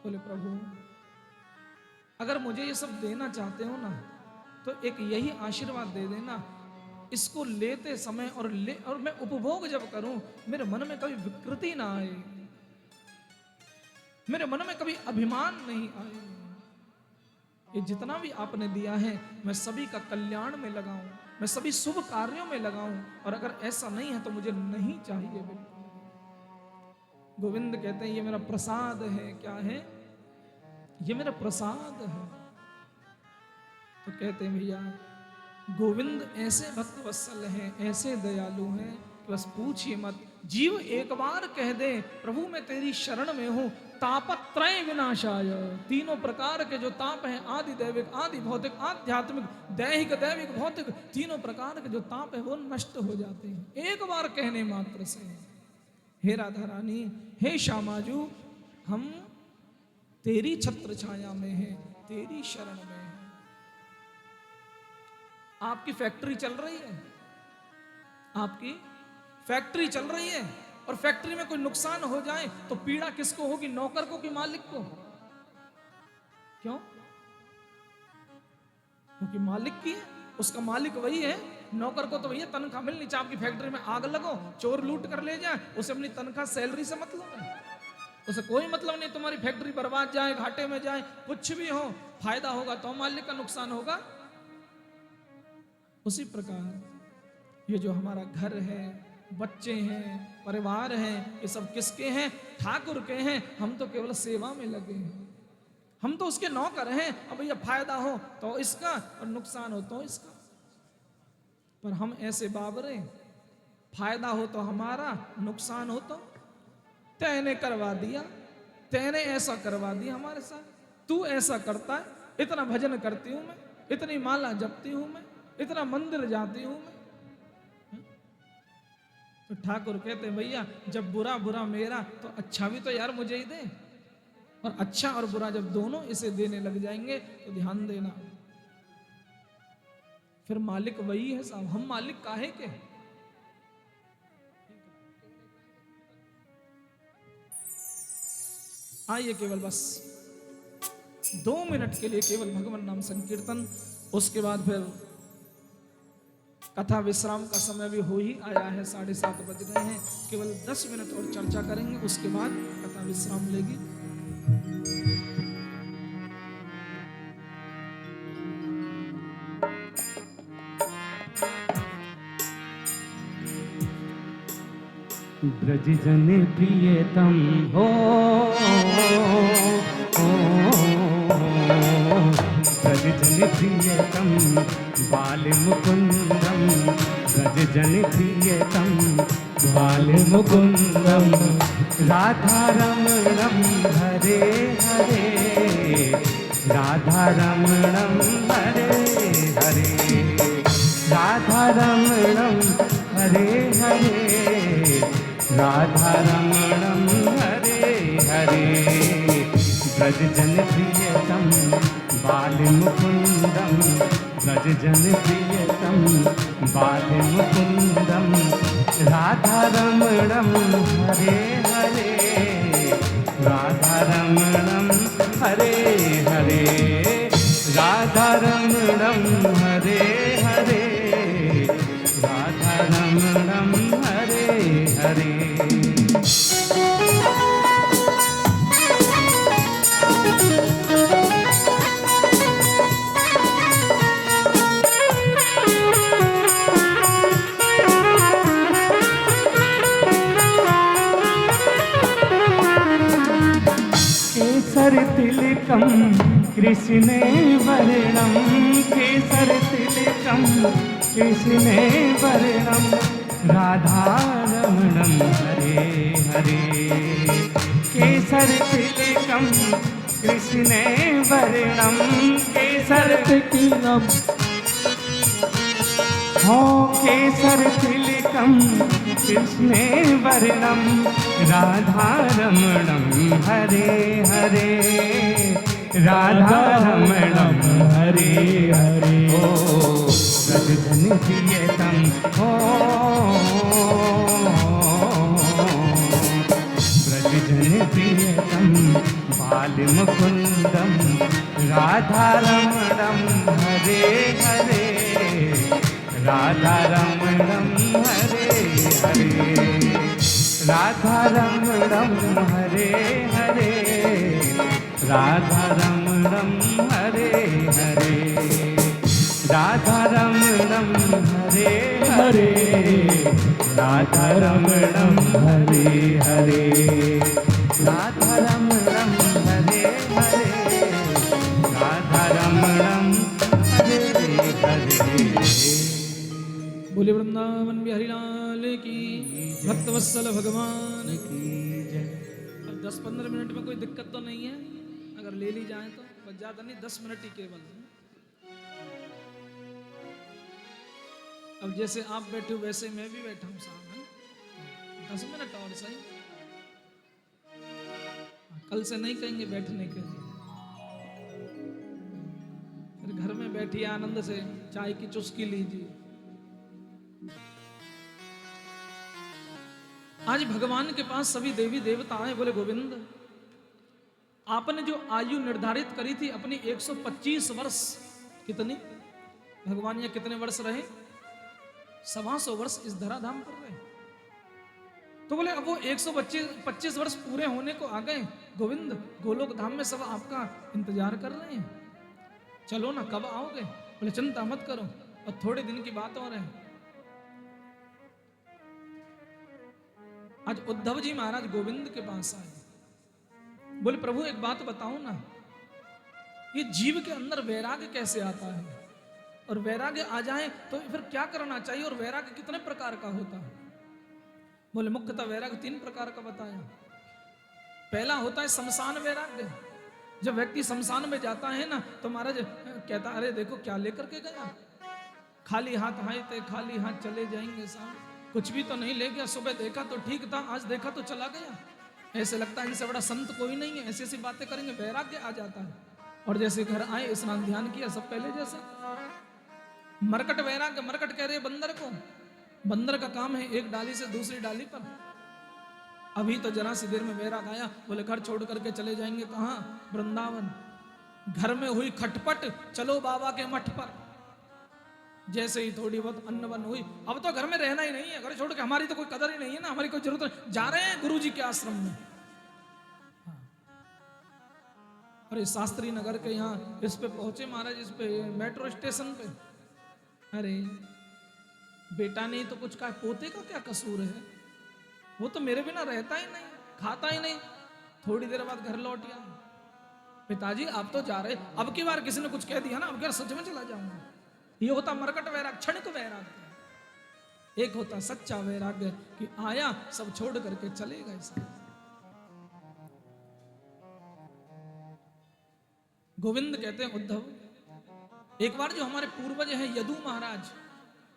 बोले प्रभु अगर मुझे ये सब देना चाहते हो ना तो एक यही आशीर्वाद दे देना, इसको लेते समय और मैं उपभोग जब करूं मेरे मन में कभी विकृति ना आए, मेरे मन में कभी अभिमान नहीं आए। ये जितना भी आपने दिया है मैं सभी का कल्याण में लगाऊं, मैं सभी शुभ कार्यों में लगाऊं, और अगर ऐसा नहीं है तो मुझे नहीं चाहिए बिल्कुल। गोविंद कहते हैं ये मेरा प्रसाद है। क्या है? ये मेरा प्रसाद है। तो कहते हैं भैया गोविंद ऐसे भक्त वत्सल हैं, ऐसे दयालु हैं, बस पूछिए मत। जीव एक बार कह दे प्रभु मैं तेरी शरण में हूं, तापत्रय विनाशाय, तीनों प्रकार के जो ताप हैं, आदि दैविक, आदि भौतिक, आध्यात्मिक, दैहिक, दैविक, भौतिक, तीनों प्रकार के जो ताप है वो नष्ट हो जाते हैं एक बार कहने मात्र से। हे राधा रानी, हे श्यामाजू, हम तेरी छत्र छाया में हैं, तेरी शरण में हैं। आपकी फैक्ट्री चल रही है, आपकी फैक्ट्री चल रही है, और फैक्ट्री में कोई नुकसान हो जाए तो पीड़ा किसको होगी? नौकर को कि मालिक को? क्यों? क्योंकि मालिक की है, उसका मालिक वही है। नौकर को तो भैया तनख्वाह मिलनी चाहिए। आपकी फैक्ट्री में आग लगो, चोर लूट कर ले जाए, उसे अपनी तनख्वाह सैलरी से मतलब है, उसे कोई मतलब नहीं। तुम्हारी फैक्ट्री बर्बाद जाए, घाटे में जाए, कुछ भी हो, फायदा होगा तो मालिक का, नुकसान होगा। उसी प्रकार ये जो हमारा घर है, बच्चे हैं, परिवार है, ये सब किसके हैं? ठाकुर के हैं। हम तो केवल सेवा में लगे हैं, हम तो उसके नौकर हैं। अब भैया फायदा हो तो इसका और नुकसान हो तो इसका, पर हम ऐसे बाबरे, फायदा हो तो हमारा, नुकसान हो तो तैने करवा दिया, तैने ऐसा करवा दिया हमारे साथ, तू ऐसा करता है। इतना भजन करती हूं मैं, इतनी माला जपती हूं मैं, इतना मंदिर जाती हूं मैं। तो ठाकुर कहते हैं भैया जब बुरा बुरा मेरा तो अच्छा भी तो यार मुझे ही दे। और अच्छा और बुरा जब दोनों इसे देने लग जाएंगे तो ध्यान देना, फिर मालिक वही है साहब। हम मालिक काहे के? आइए केवल बस 2 मिनट के लिए केवल भगवान नाम संकीर्तन, उसके बाद फिर कथा विश्राम का समय भी हो ही आया है, 7:30 बज गए हैं। केवल 10 मिनट और चर्चा करेंगे, उसके बाद कथा विश्राम लेगी। ब्रज जन प्रियतम हो, ब्रज जन प्रियतम बाल मुकुंदम, ब्रज जन प्रियतम बाल मुकुंदम, राधा रमणम हरे हरे, राधा रमणम हरे हरे, राधा रमणम हरे हरे, राधा रमणम हरे हरे, ब्रज जन प्रियतम बाल मुकुंदम, ब्रज जन प्रियतम बाल मुकुंदम, राधा रमणम हरे हरे, राधा रमणम हरे हरे, राधा रमणम हरे हरे, राधा रमणम हरे हरे। केसर तिलकम कृष्णे वर्णम, केसर तिलकम कृष्णे वर्णम, राधा रमणम हरे हरे, केसर तिलकम कृष्णे वर्णम, केसर तिलकम हो, केसर तिलकम कृष्णे वर्णम, राधा रमणम हरे हरे, राधा रमणम हरे हरे, ओ ब्रज जन प्रियतम हो, ब्रज जन प्रियतम बालमुकुन्दं राधारमणं हरे हरे राधारमणं हरे हरे राधारमणं हरे हरे राधारमणं हरे हरे राधारमणं हरे हरे राधारमणं हरे हरे राधारमणं हरे हरे राधारमणं हरे हरे। बोले वृंदावन बिहारी लाल की, भक्तवत्सल भगवान की जय। अब 10-15 मिनट में कोई दिक्कत तो नहीं है, अगर ले ली जाए तो, बस ज्यादा नहीं, 10 मिनट ही केवल। अब जैसे आप बैठे हो वैसे मैं भी बैठा हूं सामने, 10 मिनट और सही। कल से नहीं कहेंगे बैठने के लिए, फिर घर में बैठिए आनंद से चाय की चुस्की लीजिए। आज भगवान के पास सभी देवी देवता आए, बोले गोविंद आपने जो आयु निर्धारित करी थी अपनी 125 वर्ष, कितनी भगवान ये कितने वर्ष रहे? 125 वर्ष इस धराधाम पर रहे। तो बोले अब वो 125 वर्ष पूरे होने को आ गए गोविंद, गोलोक धाम में सब आपका इंतजार कर रहे हैं, चलो ना कब आओगे? बोले चिंता मत करो, और थोड़े दिन की बात और है। आज उद्धव जी महाराज गोविंद के पास आए, बोले प्रभु एक बात बताओ ना, ये जीव के अंदर वैराग्य कैसे आता है, और वैराग्य आ जाए तो फिर क्या करना चाहिए, और वैराग्य कितने प्रकार का होता है? बोले मुख्यतः वैराग्य 3 प्रकार का बताया। पहला होता है शमशान वैराग्य। जब व्यक्ति शमशान में जाता है ना तो महाराज कहता अरे देखो क्या लेकर के गया, खाली हाथ आए थे खाली हाथ चले जाएंगे साहब, कुछ भी तो नहीं ले गया, सुबह देखा तो ठीक था, आज देखा तो चला गया, ऐसे लगता है इनसे बड़ा संत कोई नहीं है, ऐसी ऐसी बातें करेंगे, वैराग्य आ जाता है। और जैसे घर आए स्नान ध्यान किया सब पहले जैसा। मरकट वैराग्य, मरकट कह रहे बंदर को, बंदर का काम है एक डाली से दूसरी डाली पर। अभी तो जरा सी देर में वैराग आया, बोले घर छोड़ करके चले जाएंगे कहाँ? वृंदावन। घर में हुई खटपट, चलो बाबा के मठ पर। जैसे ही थोड़ी बहुत अन्न बन हुई, अब तो घर में रहना ही नहीं है, घर छोड़ के, हमारी तो कोई कदर ही नहीं है ना, हमारी कोई जरूरत नहीं, जा रहे हैं गुरु जी के आश्रम में। अरे शास्त्री नगर के यहाँ इस पे पहुंचे महाराज, इस पे मेट्रो स्टेशन पे, अरे बेटा नहीं तो कुछ कहा, पोते का क्या कसूर है, वो तो मेरे बिना रहता ही नहीं, खाता ही नहीं। थोड़ी देर बाद घर लौट गया, पिताजी आप तो जा रहे, अब की बार किसी ने कुछ कह दिया ना, अब क्या सच में चला जाऊंगा। ये होता मरकट वैराग्य, क्षणिक वैराग्य। एक होता सच्चा वैराग्य कि आया सब छोड़ करके चले गए सब। गोविंद कहते हैं उद्धव, एक बार जो हमारे पूर्वज हैं यदु महाराज,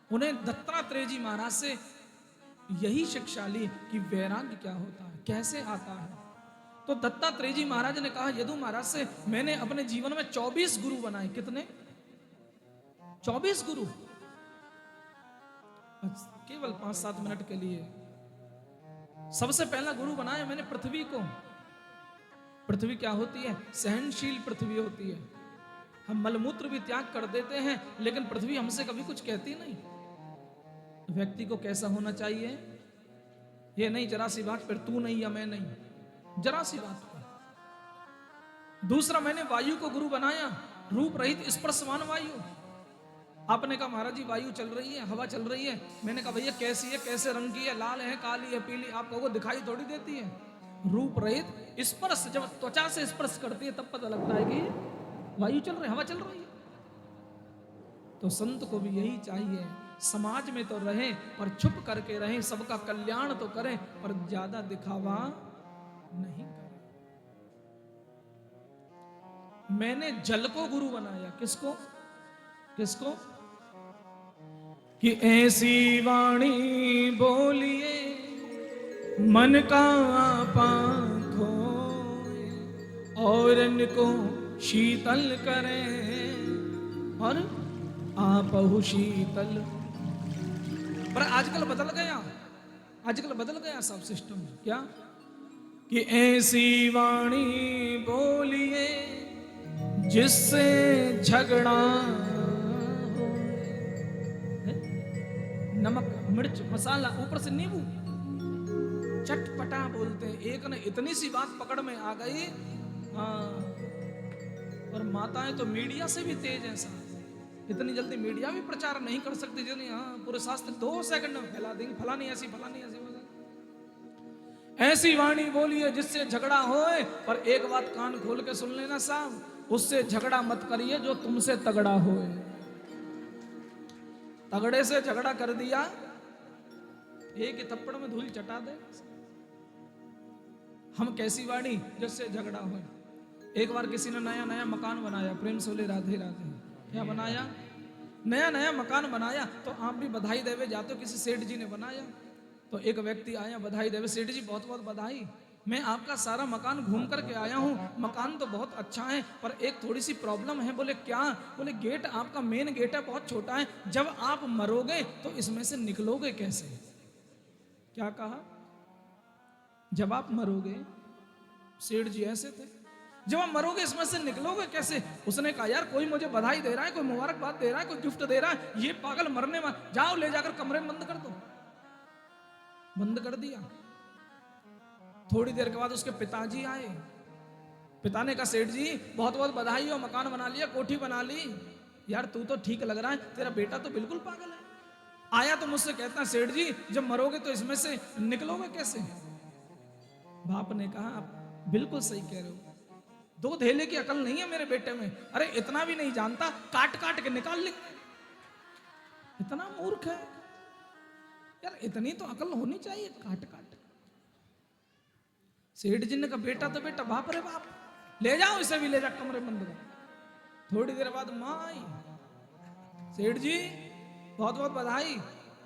उन्हें दत्तात्रेय जी महाराज से यही शिक्षा ली कि वैराग्य क्या होता है, कैसे आता है। तो दत्तात्रेय जी महाराज ने कहा यदु महाराज से, मैंने अपने जीवन में 24 गुरु बनाए। कितने? 24 गुरु, केवल 5-7 मिनट के लिए। सबसे पहला गुरु बनाया मैंने पृथ्वी को। पृथ्वी क्या होती है? सहनशील पृथ्वी होती है। हम मलमूत्र भी त्याग कर देते हैं, लेकिन पृथ्वी हमसे कभी कुछ कहती नहीं। व्यक्ति को कैसा होना चाहिए? ये नहीं जरा सी बात फिर तू नहीं या मैं नहीं, जरा सी बात पर। दूसरा मैंने वायु को गुरु बनाया, रूप रहित स्पर्शवान वायु। आपने कहा महाराज जी वायु चल रही है, हवा चल रही है। मैंने कहा भैया कैसी है, कैसे रंग की है, लाल है, काली है, पीली, आप कहोगे दिखाई थोड़ी देती है। रूप रहित स्पर्श, जब त्वचा से स्पर्श करती है तब पता लगता है कि वायु चल रही है, हवा चल रही है। तो संत को भी यही चाहिए, समाज में तो रहें पर छुप करके रहें, सबका कल्याण तो करें पर ज्यादा दिखावा नहीं करें। मैंने जल को गुरु बनाया। किसको? किसको? कि ऐसी वाणी बोलिए मन का पाखो और इनको शीतल करें और आपहु शीतल। पर आजकल बदल गया, आजकल बदल गया सब सिस्टम। क्या? कि ऐसी वाणी बोलिए जिससे झगड़ा हो। नमक मिर्च मसाला ऊपर से नींबू, चटपटा बोलते हैं। एक ने इतनी सी बात पकड़ में आ गई। हाँ, और माताएं तो मीडिया से भी तेज हैं साहब। इतनी जल्दी मीडिया भी प्रचार नहीं कर सकती जितनी हाँ पूरे शास्त्र 2 सेकंड में फैला देंगे, फलानी ऐसी फलानी ऐसी। ऐसी वाणी बोलिए जिससे झगड़ा होए, पर एक बात कान खोल के सुन लेना साहब, उससे झगड़ा मत करिए जो तुमसे तगड़ा होए। तगड़े से झगड़ा कर दिया, एक ही थप्पड़ में धूल चटा दे। हम कैसी वाणी जिससे झगड़ा होए। एक बार किसी ने नया नया मकान बनाया, प्रेम से बोले राधे राधे। क्या बनाया? नया नया मकान बनाया। तो आप भी बधाई देवे जाते हो, किसी सेठ जी ने बनाया। तो एक व्यक्ति आया, बधाई देवे, सेठ जी बहुत बहुत बधाई, मैं आपका सारा मकान घूम करके आया हूँ, मकान तो बहुत अच्छा है, पर एक थोड़ी सी प्रॉब्लम है। बोले क्या? बोले गेट आपका मेन गेट है बहुत छोटा है, जब आप मरोगे तो इसमें से निकलोगे कैसे? क्या कहा? जब आप मरोगे, सेठ जी ऐसे थे, जब आप मरोगे इसमें से निकलोगे कैसे? उसने कहा यार कोई मुझे बधाई दे रहा है, कोई मुबारकबाद दे रहा है, कोई गिफ्ट दे रहा है, ये पागल मरने में, जाओ ले जाकर कमरे में बंद कर दो। बंद कर दिया। थोड़ी देर के बाद उसके पिताजी आए। पिता ने कहा सेठ जी बहुत बहुत बधाई हो, मकान बना लिया, कोठी बना ली। यार तू तो ठीक लग रहा है, तेरा बेटा तो बिल्कुल पागल है। आया तो मुझसे कहता है सेठ जी जब मरोगे तो इसमें से निकलोगे कैसे? बाप ने कहा आप बिल्कुल सही कह रहे हो, 2 धेले की अकल नहीं है मेरे बेटे में। अरे इतना भी नहीं जानता, काट काट के निकाल लेंगे। इतना मूर्ख है यार, इतनी तो अकल होनी चाहिए, काट काट। सेठ जी ने कहा बेटा तो बेटा, बाप रे बाप, ले जाओ इसे भी, ले जा कमरे बंद कर। थोड़ी देर बाद माँ आई, सेठ जी बहुत बहुत बधाई,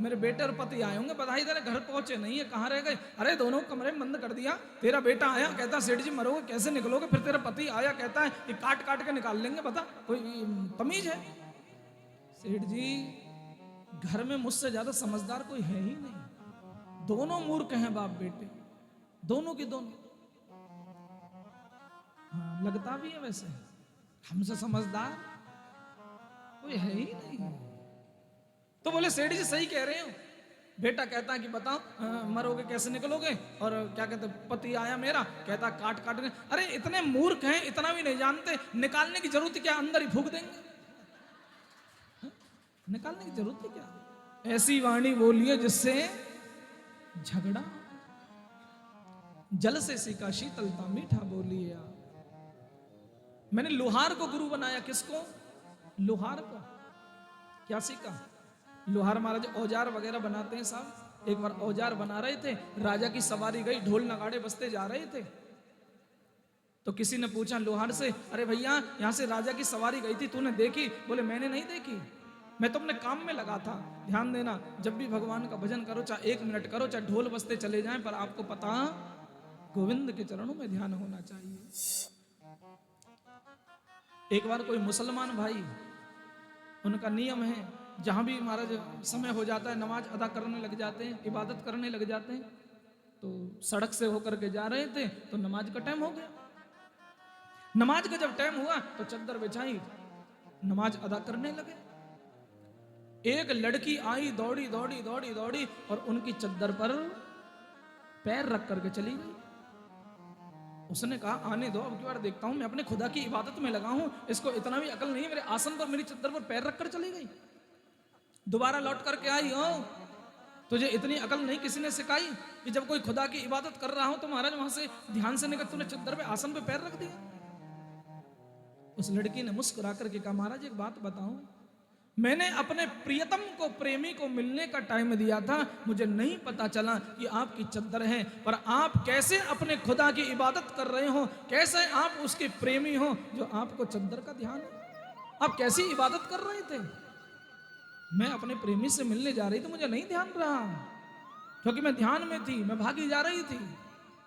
मेरे बेटे और पति आए होंगे बधाई देने, घर पहुंचे नहीं है, कहाँ रह गए? अरे दोनों कमरे में बंद कर दिया। तेरा बेटा आया कहता सेठ जी मरोगे कैसे निकलोगे, फिर तेरा पति आया कहता है कि काट काट के निकाल लेंगे, बता कोई तमीज है? सेठ जी घर में मुझसे ज्यादा समझदार कोई है ही नहीं, दोनों मूर्ख हैं बाप बेटे, दोनों की दोनों। हाँ लगता भी है वैसे, हमसे समझदार कोई है ही नहीं। तो बोले सेठ जी सही कह रहे हो। बेटा कहता है कि बताओ मरोगे कैसे निकलोगे, और क्या कहते पति आया मेरा कहता काट काट के। अरे इतने मूर्ख हैं, इतना भी नहीं जानते, निकालने की जरूरत क्या, अंदर ही फूंक देंगे। निकालने की जरूरत है क्या? ऐसी वाणी बोलिए जिससे झगड़ा। जल से सीखा शीतलता मीठा बोलिए। मैंने लोहार को गुरु बनाया। किसको? लोहार को। क्या सीखा? लोहार महाराज औजार वगैरह बनाते हैं साहब। एक बार औजार बना रहे थे, राजा की सवारी गई, ढोल नगाड़े बजते जा रहे थे। तो किसी ने पूछा लोहार से, अरे भैया यहां से राजा की सवारी गई थी, तूने देखी? बोले मैंने नहीं देखी, मैं तो अपने काम में लगा था। ध्यान देना, जब भी भगवान का भजन करो, चाहे 1 मिनट करो, चाहे ढोल बजते चले जाएं, पर आपको पता गोविंद के चरणों में ध्यान होना चाहिए। एक बार कोई मुसलमान भाई, उनका नियम है जहां भी महाराज समय हो जाता है नमाज अदा करने लग जाते हैं, इबादत करने लग जाते हैं। तो सड़क से होकर के जा रहे थे तो नमाज का टाइम हो गया। नमाज का जब टाइम हुआ तो चद्दर बिछाई, नमाज अदा करने लगे। एक लड़की आई, दौड़ी दौड़ी दौड़ी दौड़ी, और उनकी चद्दर पर पैर रख करके चली गई। उसने कहा आने दो, अब की बार देखता हूं, मैं अपने खुदा की इबादत में लगा हूं, इसको इतना भी अकल नहीं है, मेरे आसन पर मेरी चद्दर पर पैर रखकर चली गई। दोबारा लौट करके आई, हो तुझे इतनी अकल नहीं किसी ने सिखाई कि जब कोई खुदा की इबादत कर रहा हो तो महाराज वहां से ध्यान से निकल, तूने चद्दर पे आसन पे पैर रख दिया। उस लड़की ने मुस्कुरा करके कहा महाराज एक बात बताऊं, मैंने अपने प्रियतम को, प्रेमी को मिलने का टाइम दिया था, मुझे नहीं पता चला कि आपकी चद्दर है, पर आप कैसे अपने खुदा की इबादत कर रहे हो, कैसे आप उसके प्रेमी हो जो आपको चद्दर का ध्यान है? आप कैसी इबादत कर रहे थे? मैं अपने प्रेमी से मिलने जा रही थी, मुझे नहीं ध्यान रहा क्योंकि मैं ध्यान में थी, मैं भागी जा रही थी,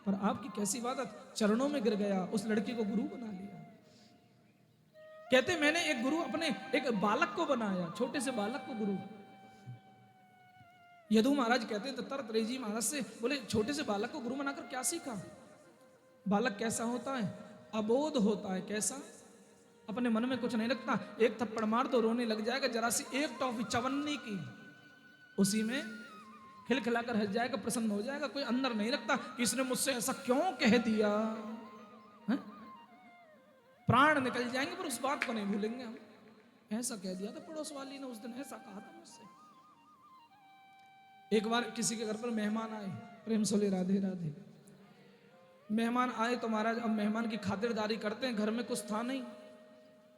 पर आपकी कैसी इबादत, चरणों में गिर गया, उस लड़की को गुरु बना लिया। कहते मैंने एक गुरु, अपने एक बालक को बनाया, छोटे से बालक को गुरु। यदु महाराज कहते तो तरत रेजी महाराज से बोले छोटे से बालक को गुरु बनाकर क्या सीखा? बालक कैसा होता है? अबोध होता है। कैसा? अपने मन में कुछ नहीं रखता। एक थप्पड़ मार दो रोने लग जाएगा, जरा सी एक टॉफी चवन्नी की उसी में खिलखिलाकर हंस जाएगा, प्रसन्न हो जाएगा। कोई अंदर नहीं रखता कि इसने मुझसे ऐसा क्यों कह दिया है? प्राण निकल जाएंगे पर उस बात को नहीं भूलेंगे हम। ऐसा कह दिया था पड़ोस वाली ने उस दिन, ऐसा कहा था मुझसे। एक बार किसी के घर पर मेहमान आए, प्रेम सोले राधे राधे। मेहमान आए तो महाराज अब मेहमान की खातिरदारी करते हैं, घर में कुछ था नहीं।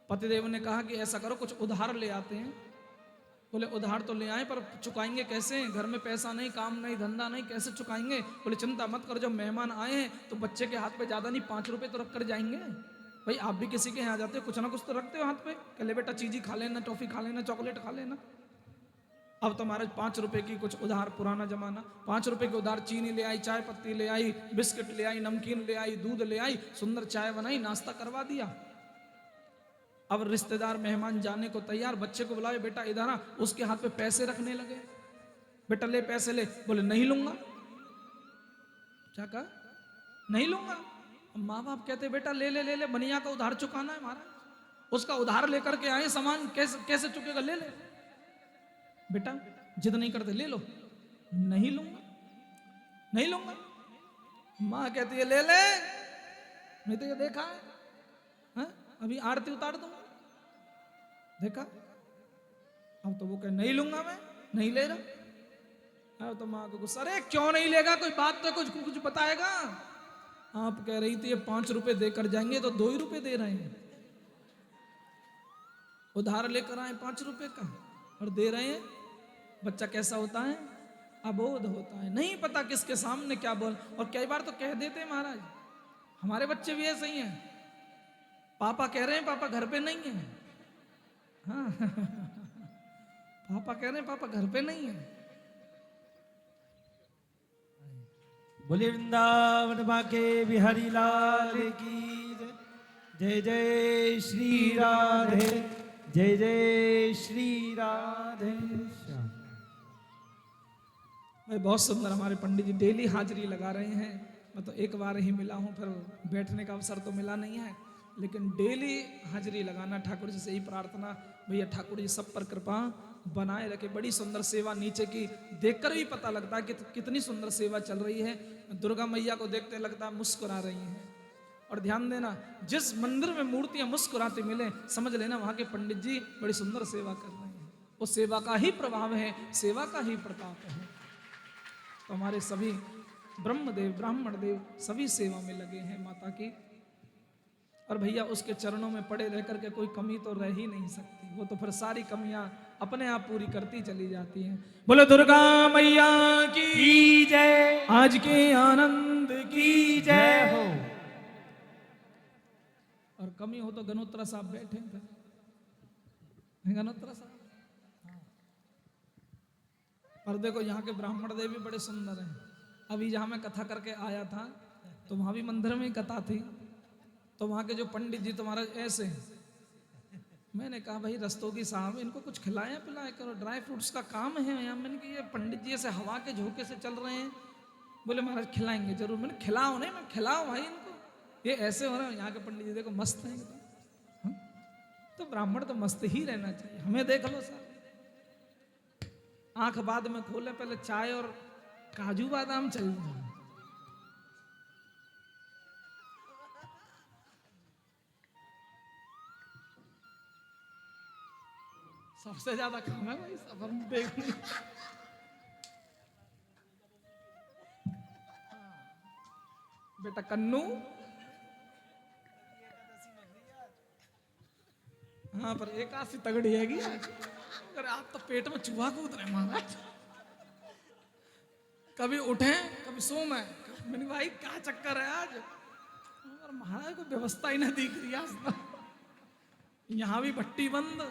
पतिदेव ने कहा कि ऐसा करो कुछ उधार ले आते हैं। बोले उधार तो ले आए पर चुकाएंगे कैसे? घर में पैसा नहीं, काम नहीं, धंधा नहीं, कैसे चुकाएंगे? बोले चिंता मत करो, जब मेहमान आए हैं तो बच्चे के हाथ पे ज्यादा नहीं 5 रुपए तो रख कर जाएंगे। भाई आप भी किसी के यहाँ जाते हो, कुछ ना कुछ तो रखते हो हाथ पे, कह ले बेटा चीजी खा लेना, टॉफी खा लेना, चॉकलेट खा लेना। अब तो महाराज 5 रुपए की कुछ उधार, पुराना जमाना, 5 रुपए की उधार चीनी ले आई, चाय पत्ती ले आई, बिस्किट ले आई, नमकीन ले आई, दूध ले आई, सुंदर चाय बनाई, नाश्ता करवा दिया। अब रिश्तेदार मेहमान जाने को तैयार, बच्चे को बुलाए, बेटा इधर आ, उसके हाथ पे पैसे रखने लगे। बेटा ले पैसे ले। बोले नहीं लूंगा। क्या कहा? नहीं लूंगा। माँ बाप कहते बेटा ले ले ले ले, बनिया का उधार चुकाना है महाराज, उसका उधार लेकर के आए, सामान कैसे कैसे चुकेगा, ले ले। बेटा जिद नहीं करते, ले लो। नहीं लूंगा, नहीं लूंगा। माँ कहती है ले ले, मैं तो ये देखा है, हाँ? अभी आरती उतार दूंगा, देखा। अब तो वो कहे नहीं लूंगा, मैं नहीं ले रहा। अब तो माँ को गुस्सा, अरे क्यों नहीं लेगा, कोई बात तो कुछ कुछ बताएगा। आप कह रही थी ये 5 रुपए देकर जाएंगे तो 2 ही रुपए दे रहे हैं। उधार लेकर आए 5 रुपए का और दे रहे हैं। बच्चा कैसा होता है? अबोध होता है, नहीं पता किसके सामने क्या बोल। और कई बार तो कह देते हैं महाराज, हमारे बच्चे भी ऐसे ही हैं, पापा कह रहे हैं पापा घर पे नहीं है। हाँ पापा कह रहे हैं पापा घर पे नहीं है। बोले वृंदावन बाके बिहारी लाल की जय। जय जय श्री राधे, जय जय श्री राधे श्याम। भाई बहुत सुंदर हमारे पंडित जी डेली हाजिरी लगा रहे हैं। मैं तो एक बार ही मिला हूँ, फिर बैठने का अवसर तो मिला नहीं है, लेकिन डेली हाजिरी लगाना। ठाकुर जी से ही प्रार्थना, भैया ठाकुर जी सब पर कृपा बनाए रखे। बड़ी सुंदर सेवा नीचे की देखकर भी पता लगता है कि कितनी सुंदर सेवा चल रही है। दुर्गा मैया को देखते लगता है मुस्कुरा रही हैं। और ध्यान देना, जिस मंदिर में मूर्तियां मुस्कुराती मिले, समझ लेना वहां के पंडित जी बड़ी सुंदर सेवा कर रहे हैं। वो सेवा का ही प्रभाव है, सेवा का ही प्रताप है। तो हमारे सभी ब्रह्मदेव ब्राह्मण देव सभी सेवा में लगे हैं माता की। और भैया उसके चरणों में पड़े रह करके कोई कमी तो रह ही नहीं सकती, वो तो फिर सारी कमियां अपने आप पूरी करती चली जाती हैं। बोलो दुर्गा मैया की जय, आज के आनंद की जय हो। और कमी हो तो गनोत्रा साहब बैठे थे, गनोत्रा साहब। और देखो यहाँ के ब्राह्मण देव भी बड़े सुंदर हैं। अभी जहाँ मैं कथा करके आया था तो वहां भी मंदिर में ही कथा थी, तो वहां के जो पंडित जी तुम्हारा ऐसे हैं। मैंने कहा भाई रस्तोगी साहब इनको कुछ खिलाया पिलाया करो, ड्राई फ्रूट्स का काम है यहाँ। मैंने कहा ये पंडित जी ऐसे हवा के झोंके से चल रहे हैं। बोले महाराज खिलाएंगे जरूर। मैंने खिलाओ नहीं, मैं खिलाओ भाई इनको, ये ऐसे हो रहा है। यहाँ के पंडित जी देखो मस्त हैं एकदम। तो ब्राह्मण तो मस्त ही रहना चाहिए। हमें देख लो सर, आंख बाद में खोले, पहले चाय और काजू बादाम चल जाए। सबसे ज्यादा काम है भाई, सब हम देख नहीं। बेटा कन्नू, हाँ पर एकादशी तगड़ी हैगी आज। अरे आप तो पेट में चूहा कूद रहे महाराज, कभी उठे कभी सो में। मैंने भाई क्या चक्कर है आज? और महाराज को व्यवस्था ही ना दिख रही आज तो। यहाँ भी भट्टी बंद,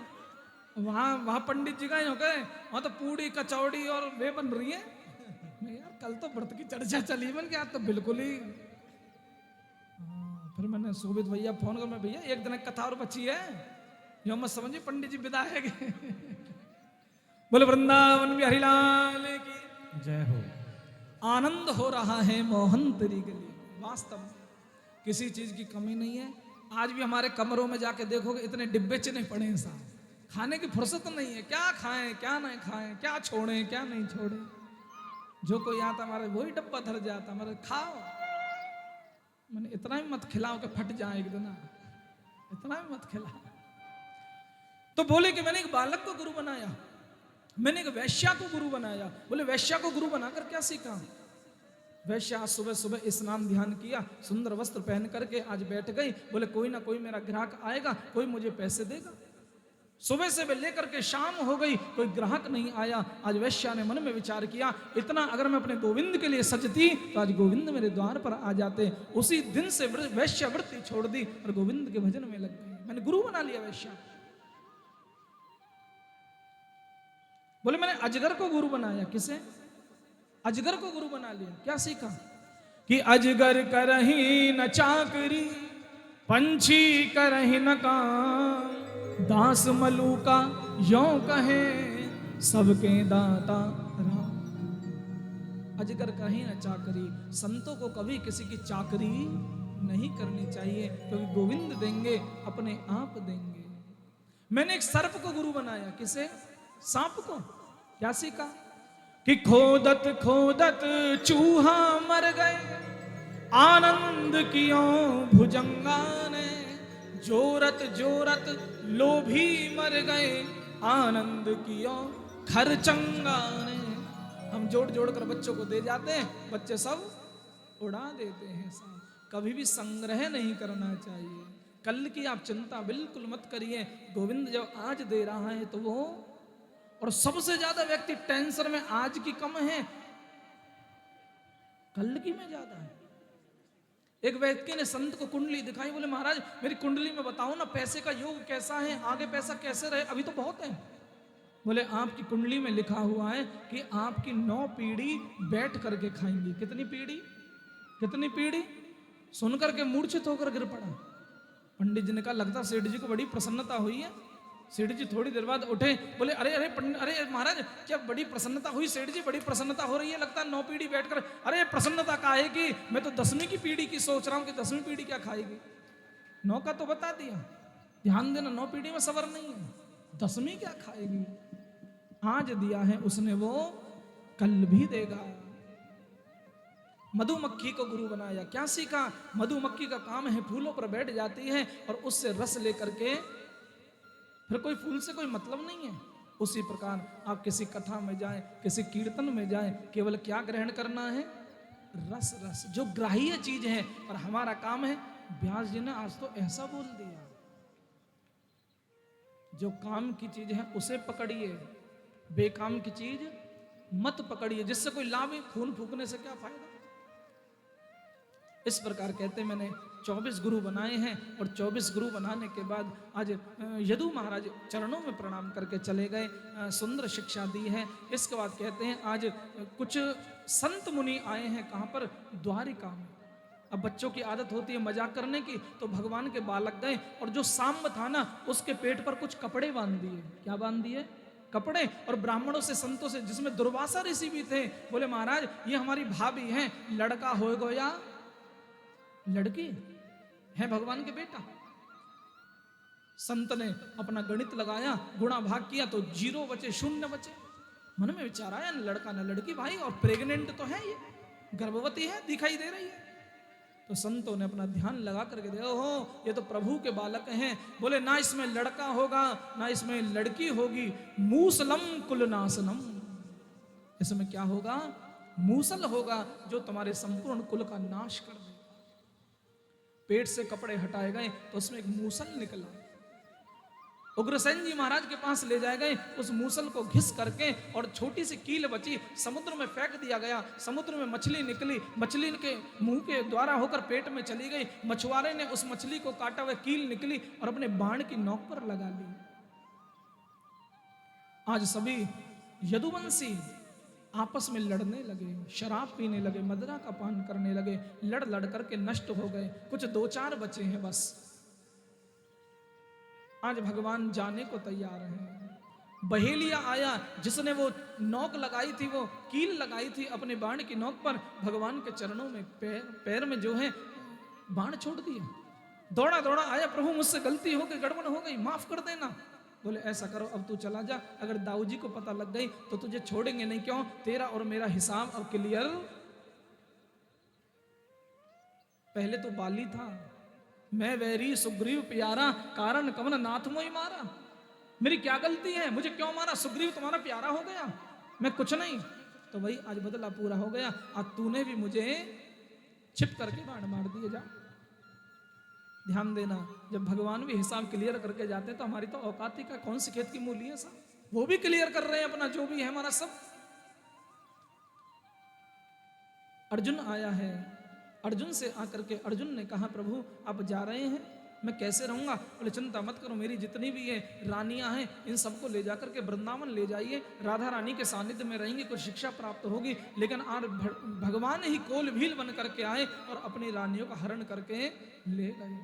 वहाँ पंडित जी का ही हो गए, वहाँ तो पूड़ी कचौड़ी और वे बन रही है। यार कल तो व्रत की चर्चा चली, मैंने क्या तो बिल्कुल ही। फिर मैंने शोभित भैया फोन कर, मैं भैया एक दिन कथा और बची है, यो मत समझिए पंडित जी विदा है। बोले वृंदावन बिहारी लाल की जय हो। आनंद हो रहा है मोहन तेरी गली। वास्तव में किसी चीज की कमी नहीं है। आज भी हमारे कमरों में जाके देखोगे इतने डिब्बे चिने पड़े हैं साहब, खाने की फुर्सत नहीं है, क्या खाएं क्या नहीं खाएं, क्या छोड़ें क्या नहीं छोड़ें। जो कोई आता हमारे वही डब्बा धर जाता, हमारे खाओ, मैंने इतना भी मत खिलाओ कि फट जाए एक दिन, इतना भी मत खिलाओ। तो बोले कि मैंने एक बालक को गुरु बनाया, मैंने एक वैश्या को गुरु बनाया। बोले वैश्या को गुरु बनाकर क्या सीखा? वैश्या सुबह सुबह स्नान ध्यान किया, सुंदर वस्त्र पहन करके आज बैठ गई। बोले कोई ना कोई मेरा ग्राहक आएगा, कोई मुझे पैसे देगा। सुबह से लेकर के शाम हो गई, कोई ग्राहक नहीं आया। आज वैश्या ने मन में विचार किया, इतना अगर मैं अपने गोविंद के लिए सजती तो आज गोविंद मेरे द्वार पर आ जाते। उसी दिन से वैश्या वृत्ति छोड़ दी और गोविंद के भजन में लग गई। मैंने गुरु बना लिया वैश्या। बोले मैंने अजगर को गुरु बनाया। किसे? अजगर को गुरु बना लिया। क्या सीखा? कि अजगर करही न चाकरी, पंछी करही न काम, दास मलूका यों कहे सबके दाता राम। अजगर करही न चाकरी, संतों को कभी किसी की चाकरी नहीं करनी चाहिए, क्योंकि गोविंद देंगे अपने आप देंगे। मैंने एक सर्प को गुरु बनाया। किसे? सांप को। क्या सीखा? कि खोदत खोदत चूहा मर गए, आनंद कियो भुजंगा ने, जोरत जोरत लोभी मर गए, आनंद कियो खरचंगा ने। हम जोड़ जोड़ कर बच्चों को दे जाते हैं, बच्चे सब उड़ा देते हैं साहब। कभी भी संग्रह नहीं करना चाहिए। कल की आप चिंता बिल्कुल मत करिए, गोविंद जब आज दे रहा है तो वो। और सबसे ज्यादा व्यक्ति टेंशन में आज की कम है, कल की में ज्यादा है। एक व्यक्ति ने संत को कुंडली दिखाई, बोले महाराज मेरी कुंडली में बताओ ना पैसे का योग कैसा है, आगे पैसा कैसे रहे, अभी तो बहुत है। बोले आपकी कुंडली में लिखा हुआ है कि आपकी 9 पीढ़ी बैठ करके खाएंगी। कितनी पीढ़ी? कितनी पीढ़ी? सुनकर के मूर्छित होकर गिर पड़ा। पंडित जी ने कहा लगता सेठ जी को बड़ी प्रसन्नता हुई है। सेठ जी थोड़ी देर बाद उठे, बोले अरे अरे अरे महाराज क्या बड़ी प्रसन्नता हुई सेठ जी, बड़ी प्रसन्नता हो रही है, लगता है 9 पीढ़ी बैठकर। अरे प्रसन्नता का है कि मैं तो 10वीं की पीढ़ी की सोच रहा हूं कि 10वीं पीढ़ी क्या खाएगी। 9 का तो बता दिया, ध्यान देना 9 पीढ़ी में सबर नहीं है, 10वीं क्या खाएगी। आज दिया है उसने वो कल भी देगा। मधुमक्खी को गुरु बनाया। क्या सीखा? मधुमक्खी का काम है फूलों पर बैठ जाती है और उससे रस लेकर के, फिर कोई फूल से कोई मतलब नहीं है। उसी प्रकार आप किसी कथा में जाएं, किसी कीर्तन में जाएं, केवल क्या ग्रहण करना है? रस। रस जो ग्राह्य चीज है। और हमारा काम है, व्यास जी ने आज तो ऐसा बोल दिया, जो काम की चीज है उसे पकड़िए, बेकाम की चीज मत पकड़िए, जिससे कोई लाभ है। खून फूकने से क्या फायदा। इस प्रकार कहते मैंने 24 गुरु बनाए हैं और 24 गुरु बनाने के बाद आज यदु महाराज चरणों में प्रणाम करके चले गए, सुंदर शिक्षा दी है। इसके बाद कहते हैं आज कुछ संत मुनि आए हैं। कहाँ पर? द्वारिका में। अब बच्चों की आदत होती है मजाक करने की, तो भगवान के बालक गए और जो सांब था ना उसके पेट पर कुछ कपड़े बांध दिए। क्या बांध दिए? कपड़े। और ब्राह्मणों से संतों से, जिसमें दुर्वासा ऋषि भी थे, बोले महाराज ये हमारी भाभी हैं, लड़का होएगा या लड़की है भगवान के बेटा। संत ने अपना गणित लगाया, गुणा भाग किया तो 0 बचे, 0 बचे। मन में विचार आया न लड़का न लड़की भाई, और प्रेग्नेंट तो है, ये गर्भवती है, दिखाई दे रही है। तो संतों ने अपना ध्यान लगा करके देखा, ओहो ये तो प्रभु के बालक हैं। बोले ना इसमें लड़का होगा ना इसमें लड़की होगी, मूसलम कुलनाशनम। इसमें क्या होगा? मूसल होगा जो तुम्हारे संपूर्ण कुल का नाश कर देगा। पेट से कपड़े हटाए गए तो उसमें एक मूसल निकला। उग्रसेन जी महाराज के पास ले जाए गए, उस मूसल को घिस करके और छोटी सी कील बची समुद्र में फेंक दिया गया। समुद्र में मछली निकली, मछली के मुंह के द्वारा होकर पेट में चली गई। मछुआरे ने उस मछली को काटा हुआ, कील निकली और अपने बाण की नोक पर लगा ली। आज सभी यदुवंशी आपस में लड़ने लगे, शराब पीने लगे, मदिरा का पान करने लगे, लड़ लड़ करके नष्ट हो गए। कुछ 2-4 बचे हैं बस। आज भगवान जाने को तैयार हैं। बहेलिया आया, जिसने वो नोक लगाई थी, वो कील लगाई थी अपने बाण की नोक पर, भगवान के चरणों में पैर में जो है बाण छोड़ दिया, दौड़ा दौड़ा आया, प्रभु मुझसे गलती हो गई, गड़बड़ हो गई, माफ कर देना। बोले ऐसा करो, अब तू चला जा, अगर दाऊ जी को पता लग गई तो तुझे छोड़ेंगे नहीं। क्यों? तेरा और मेरा हिसाब अब क्लियर। पहले तो बाली था, मैं वैरी सुग्रीव प्यारा, कारण कवन नाथ मोई मारा। मेरी क्या गलती है, मुझे क्यों मारा? सुग्रीव तुम्हारा प्यारा हो गया, मैं कुछ नहीं। तो भाई आज बदला पूरा हो गया, आज तूने भी मुझे छिप करके बाण मार दिए। जा, ध्यान देना, जब भगवान भी हिसाब क्लियर करके जाते हैं तो हमारी तो औकात ही का, कौन सी खेत की मूली है साहब, वो भी क्लियर कर रहे हैं अपना जो भी है हमारा सब। अर्जुन आया है, अर्जुन से आकर के अर्जुन ने कहा प्रभु आप जा रहे हैं, मैं कैसे रहूंगा? बोले चिंता मत करो, मेरी जितनी भी है रानियां हैं इन सबको ले जाकर के वृंदावन ले जाइए, राधा रानी के सानिध्य में रहेंगे, कुछ शिक्षा प्राप्त होगी। लेकिन आज भगवान ही कोल भील बन करके आए और अपनी रानियों का हरण करके ले गए।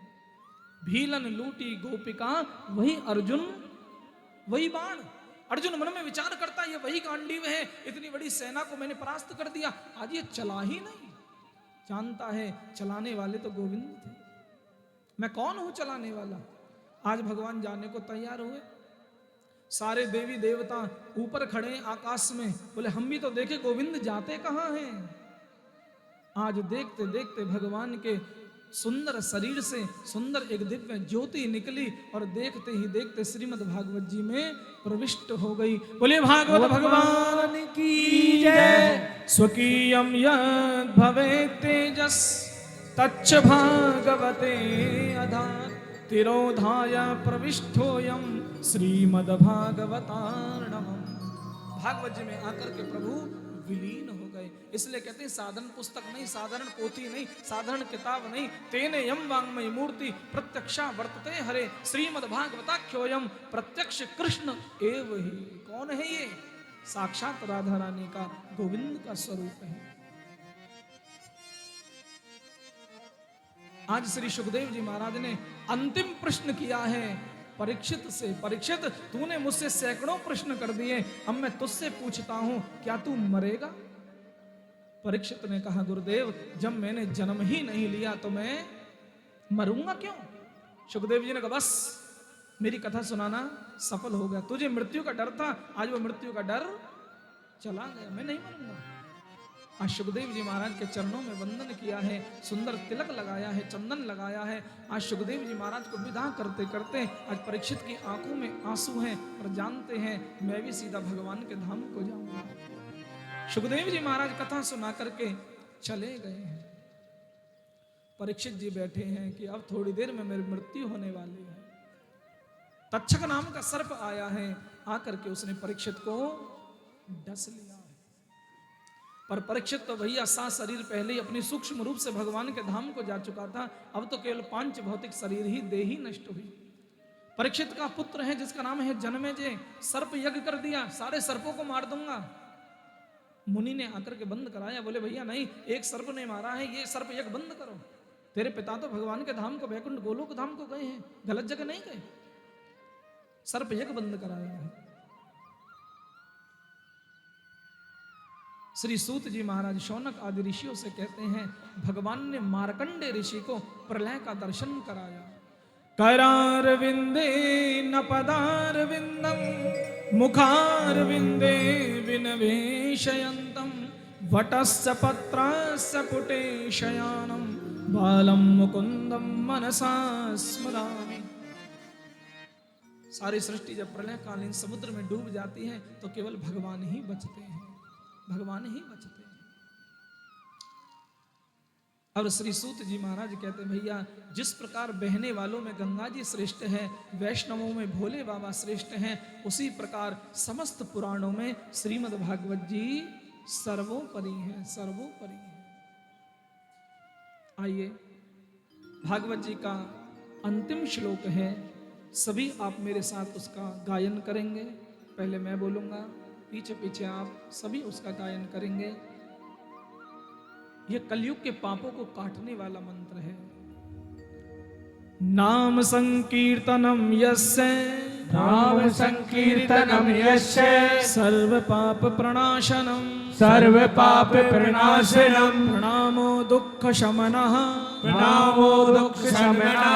भीलन लूटी गोपिका वही अर्जुन वही बाण। अर्जुन मन में विचार करता ये वही गांडीव है, इतनी बड़ी सेना को मैंने परास्त कर दिया, आज ये चला ही नहीं। जानता है चलाने वाले तो गोविंद थे, मैं कौन हूं चलाने वाला? आज भगवान जाने को तैयार हुए, सारे देवी देवता ऊपर खड़े आकाश में। बोले हम भी तो देखे गोविंद जाते कहां हैं। आज देखते देखते भगवान के सुंदर शरीर से सुंदर एक दिव्य ज्योति निकली और देखते ही देखते श्रीमद् भागवत जी में प्रविष्ट हो गई। बोले भागवत भगवान की जय। स्वकीयम यद भवेत् तेजस तच्च भागवते अधात् तिरोधाय प्रविष्टोयम श्रीमद् भागवतार्णवम्। भागवत जी में आकर के प्रभु विलीन हो गए। इसलिए कहते हैं साधारण पुस्तक नहीं, साधारण पोथी नहीं, साधारण किताब नहीं, तेने यम वांग्मय मूर्ति प्रत्यक्षा वर्तते हरे श्रीमद् भागवताख्योयम प्रत्यक्ष कृष्ण एव ही। कौन है ये? साक्षात राधा रानी का गोविंद का स्वरूप है। आज श्री सुखदेव जी महाराज ने अंतिम प्रश्न किया है परीक्षित से। परीक्षित तूने मुझसे सैकड़ों प्रश्न कर दिए, अब मैं तुझसे पूछता हूं क्या तू मरेगा? परीक्षित ने कहा गुरुदेव जब मैंने जन्म ही नहीं लिया तो मैं मरूंगा क्यों? सुखदेव जी ने कहा बस मेरी कथा सुनाना सफल हो गया। तुझे मृत्यु का डर था, आज वो मृत्यु का डर चला गया, मैं नहीं मरूंगा। आज सुखदेव जी महाराज के चरणों में वंदन किया है, सुंदर तिलक लगाया है, चंदन लगाया है। आज सुखदेव जी महाराज को विदा करते करते आज परीक्षित की आंखों में आंसू हैं और जानते हैं मैं भी सीधा भगवान के धाम को जाऊंगा। सुखदेव जी महाराज कथा सुना करके चले गए हैं। परीक्षित जी बैठे हैं कि अब थोड़ी देर में मेरी मृत्यु होने वाली है। तक्षक नाम का सर्प आया है, आकर के उसने परीक्षित को डस लिया है। पर परीक्षित तो भैया सात शरीर पहले ही अपनी सूक्ष्म रूप से भगवान के धाम को जा चुका था, अब तो केवल पांच भौतिक शरीर ही देही नष्ट हुई। परीक्षित का पुत्र है जिसका नाम है जनमेजय, सर्प यज्ञ कर दिया, सारे सर्पों को मार दूंगा। मुनि ने आकर के बंद कराया, बोले भैया नहीं, एक सर्प ने मारा है, ये सर्प यज्ञ बंद करो। तेरे पिता तो भगवान के धाम को वैकुंठ गोलोक धाम को गए हैं, गलत जगह नहीं गए। सर्प यज्ञ बंद कराया है। श्री सूत जी महाराज शौनक आदि ऋषियों से कहते हैं भगवान ने मार्कंडे ऋषि को प्रलय का दर्शन कराया। करार विंदे न पदार विंदम मुखार विंदे विनवेशयन्तम वटस्य पत्रस्य पुटे शयानम बालम मुकुंदम मनसा स्मरामि। सारी सृष्टि जब प्रलय कालीन समुद्र में डूब जाती है तो केवल भगवान ही बचते हैं, भगवान ही बचते हैं। और श्री सूत जी महाराज कहते हैं भैया जिस प्रकार बहने वालों में गंगा जी श्रेष्ठ है, वैष्णवों में भोले बाबा श्रेष्ठ हैं, उसी प्रकार समस्त पुराणों में श्रीमद् भागवत जी सर्वोपरि हैं, सर्वोपरि हैं। आइए भागवत जी का अंतिम श्लोक है, सभी आप मेरे साथ उसका गायन करेंगे। पहले मैं बोलूंगा, पीछे पीछे आप सभी उसका गायन करेंगे। यह कलयुग के पापों को काटने वाला मंत्र है। नाम संकीर्तनम यस्य, नाम संकीर्तनम यस्य सर्व पाप प्रणाशनम, सर्व पाप प्रणाशनम प्रणामो दुःख शमनः प्रणामो दुःख शमनः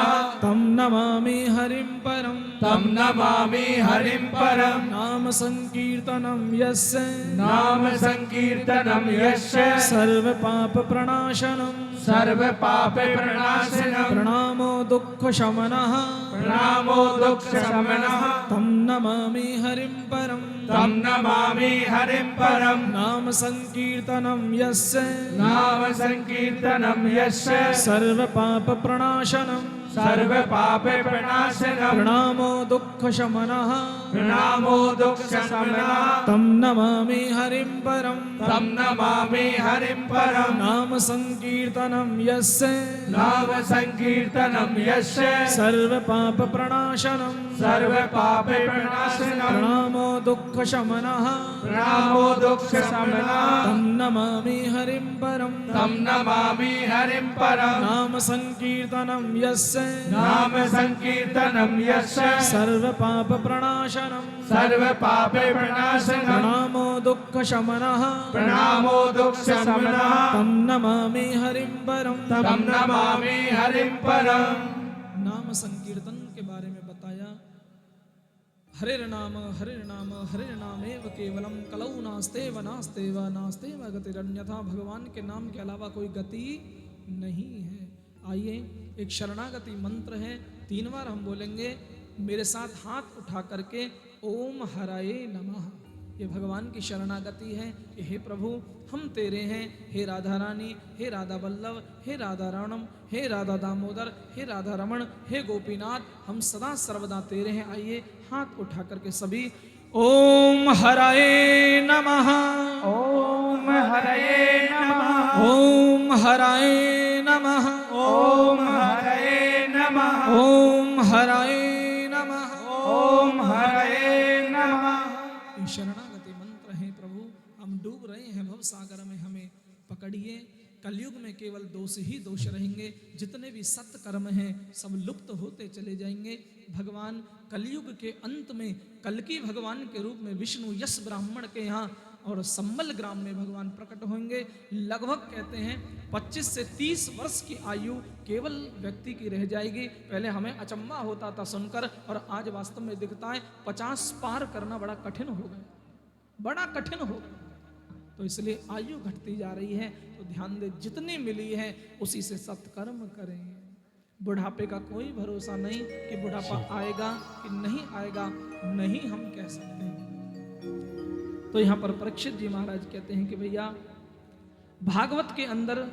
तं नमामि हरिं परं तं नमामि हरिं परम नाम संकीर्तनं यस्य नाम संकीर्तनम यस्य सर्व पाप प्रणाशनं सर्व पाप प्रणाशनम प्रणामो दुःख शमनः प्रणामो दुःख शमनः तं नमामि हरिं परं तं नमामि हरिं परम नाम संकीर्तनं यस्य नाम संकीर्तनम यस्य सर्व पाप प्रणाशनं सर्व पाप प्रणाशनम प्रणामो दुःख शमनः प्रणामो दुःख शमनः तं नमामि हरिं परं तं नमामि हरिं परम नाम संकीर्तनं यस्य नाम संकीर्तनम यस्य सर्व पाप प्रणाशनं सर्व पाप प्रणाशनम प्रणामो दुःख शमनः प्रणामो दुःख शमनः तं नमामि हरिं परं तं नमामि हरिं परम नाम संकीर्तनं यस्य नाम संकीर्तनम यस्य सर्व पाप प्रणाशनं सर्व पाप प्रणाशनम प्रणामो दुःख शमनः प्रणामो दुःख शमनः तं नमामि हरिं परं तं नमामि हरिं परम नाम संकीर्तन के बारे में बताया। हरे नाम नामेव केवलम कलौ नास्तेव नास्तेव नास्तेव गतिरन्यथा। भगवान के नाम के अलावा कोई गति नहीं है। आइए एक शरणागति मंत्र है, 3 बार हम बोलेंगे। मेरे साथ हाथ उठा करके ओम हराये नमः। ये भगवान की शरणागति है कि हे प्रभु हम तेरे हैं, हे राधा रानी, हे राधा वल्लभ, हे राधा राणम, हे राधा दामोदर, हे राधा रमण, हे गोपीनाथ, हम सदा सर्वदा तेरे हैं। आइए हाथ उठा करके सभी ओम हराये नमः, ओम हरये नमः, ओम हराये नमः, ओम हरये नमः, ओम हराये नमः, ओम हरये नमः। ये शरणागति मंत्र है प्रभु। हम डूब रहे हैं भव सागर में, हमें पकड़िए। कलयुग में केवल दोष ही दोष रहेंगे। जितने भी सत्य कर्म हैं सब लुप्त होते चले जाएंगे। भगवान कलयुग के अंत में कल्कि भगवान के रूप में विष्णु यश ब्राह्मण के यहाँ और संबल ग्राम में भगवान प्रकट होंगे। लगभग कहते हैं 25 से 30 वर्ष की आयु केवल व्यक्ति की रह जाएगी। पहले हमें अचंभा होता था सुनकर, और आज वास्तव में दिखता है 50 पार करना बड़ा कठिन हो गया, बड़ा कठिन हो गया। तो इसलिए आयु घटती जा रही है। तो ध्यान दे, जितनी मिली है उसी से सत्कर्म करें। बुढ़ापे का कोई भरोसा नहीं कि बुढ़ापा आएगा कि नहीं आएगा, नहीं हम कह सकते। तो यहाँ पर परीक्षित जी महाराज कहते हैं कि भैया भागवत के अंदर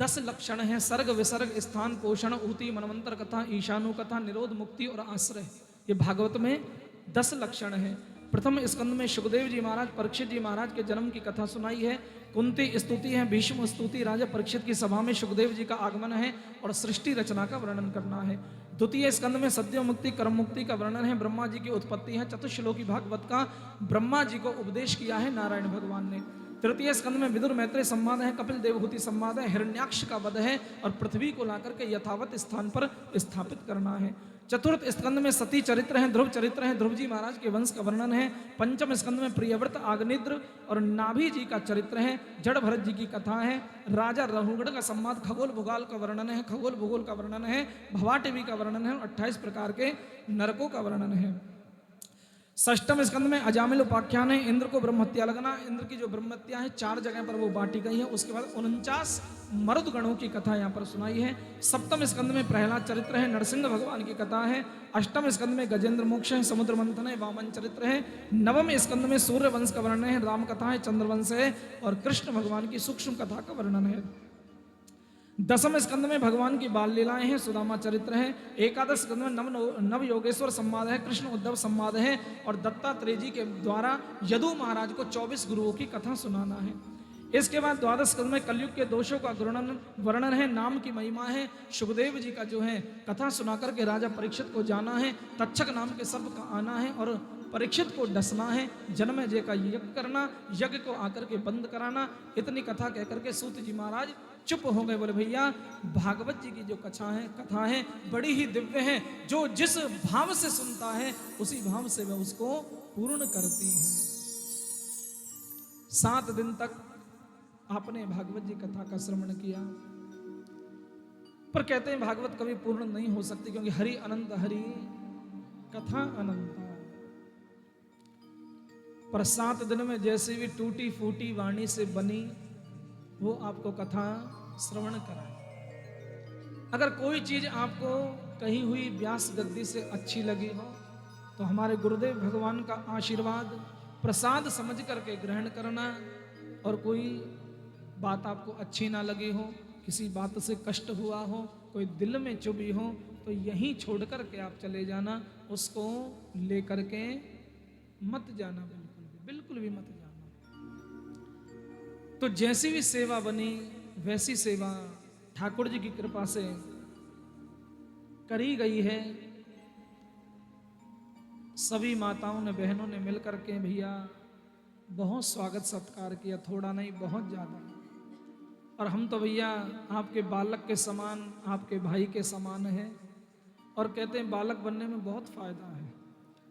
10 लक्षण हैं। सर्ग विसर्ग स्थान पोषण ऊति मनवंतर कथा ईशानु कथा निरोध मुक्ति और आश्रय। ये भागवत में 10 लक्षण हैं। प्रथम स्कंद में सुखदेव जी महाराज परीक्षित जी महाराज के जन्म की कथा सुनाई है। कुंती स्तुति है, भीष्म स्तुति, राजा परीक्षित की सभा में सुखदेव जी का आगमन है और सृष्टि रचना का वर्णन करना है। द्वितीय स्कंद में सद्य मुक्ति कर्म मुक्ति का वर्णन है। ब्रह्मा जी की उत्पत्ति है। चतुश्लोकी भागवत का ब्रह्मा जी को उपदेश किया है नारायण भगवान ने। तृतीय स्कंद में विदुर मैत्रेय संवाद है, कपिल देवहूति संवाद है, हिरण्याक्ष का वध है और पृथ्वी को लाकर के यथावत स्थान पर स्थापित करना है। चतुर्थ स्कंद में सती चरित्र है, ध्रुव चरित्र है, ध्रुव जी महाराज के वंश का वर्णन है। पंचम स्कंद में प्रियव्रत, आग्निद्र और नाभि जी का चरित्र है। जड़ भरत जी की कथा है। राजा रहुगढ़ का संवाद, खगोल भूगोल का वर्णन है, खगोल भूगोल का वर्णन है, भवाटवी का वर्णन है और 28 प्रकार के नरकों का वर्णन है। षष्टम स्कंद में अजामिल उपाख्यान है। इंद्र को ब्रह्महत्या लगना, इंद्र की जो ब्रह्महत्या है 4 जगह पर वो बांटी गई है। उसके बाद 49 मरुद गणों की कथा यहाँ पर सुनाई है। सप्तम स्कंद में प्रहलाद चरित्र है, नरसिंह भगवान की कथा है। अष्टम स्कंद में गजेंद्र मोक्ष है, समुद्र मंथन है, वामन चरित्र है। नवम स्कंद में सूर्य वंश का वर्णन है, राम कथा है, चंद्रवंश है और कृष्ण भगवान की सूक्ष्म कथा का वर्णन है। दसम स्कंद में भगवान की बाल लीलाएं हैं, सुदामा चरित्र है। एकादश स्कंद में नव योगेश्वर संवाद है, कृष्ण उद्धव संवाद है और दत्तात्रेय जी के द्वारा यदु महाराज को 24 गुरुओं की कथा सुनाना है। इसके बाद द्वादश स्कंद में कलयुग के दोषों का वर्णन है, नाम की महिमा है। सुखदेव जी का जो है कथा सुनाकर के राजा परीक्षित को जाना है, तक्षक नाम के सर्प का आना है और परीक्षित को डसना है, जन्म जय का यज्ञ करना, यज्ञ को आकर के बंद कराना। इतनी कथा कहकर के सूत जी महाराज चुप हो गए। बोले भैया भागवत जी की जो कथा है बड़ी ही दिव्य है। जो जिस भाव से सुनता है उसी भाव से वह उसको पूर्ण करती है। 7 दिन तक आपने भागवत जी कथा का श्रवण किया, पर कहते हैं भागवत कभी पूर्ण नहीं हो सकती, क्योंकि हरि अनंत हरि कथा अनंत। पर 7 दिन में जैसे भी टूटी फूटी वाणी से बनी वो आपको कथा श्रवण कराए। अगर कोई चीज आपको कही हुई व्यास गद्दी से अच्छी लगी हो तो हमारे गुरुदेव भगवान का आशीर्वाद प्रसाद समझ करके ग्रहण करना, और कोई बात आपको अच्छी ना लगी हो, किसी बात से कष्ट हुआ हो, कोई दिल में चुभी हो, तो यहीं छोड़ करके आप चले जाना, उसको लेकर के मत जाना, बिल्कुल भी मत जाना। तो जैसी भी सेवा बनी वैसी सेवा ठाकुर जी की कृपा से करी गई है। सभी माताओं ने बहनों ने मिलकर के भैया बहुत स्वागत सत्कार किया, थोड़ा नहीं बहुत ज्यादा। और हम तो भैया आपके बालक के समान, आपके भाई के समान है, और कहते हैं बालक बनने में बहुत फायदा है,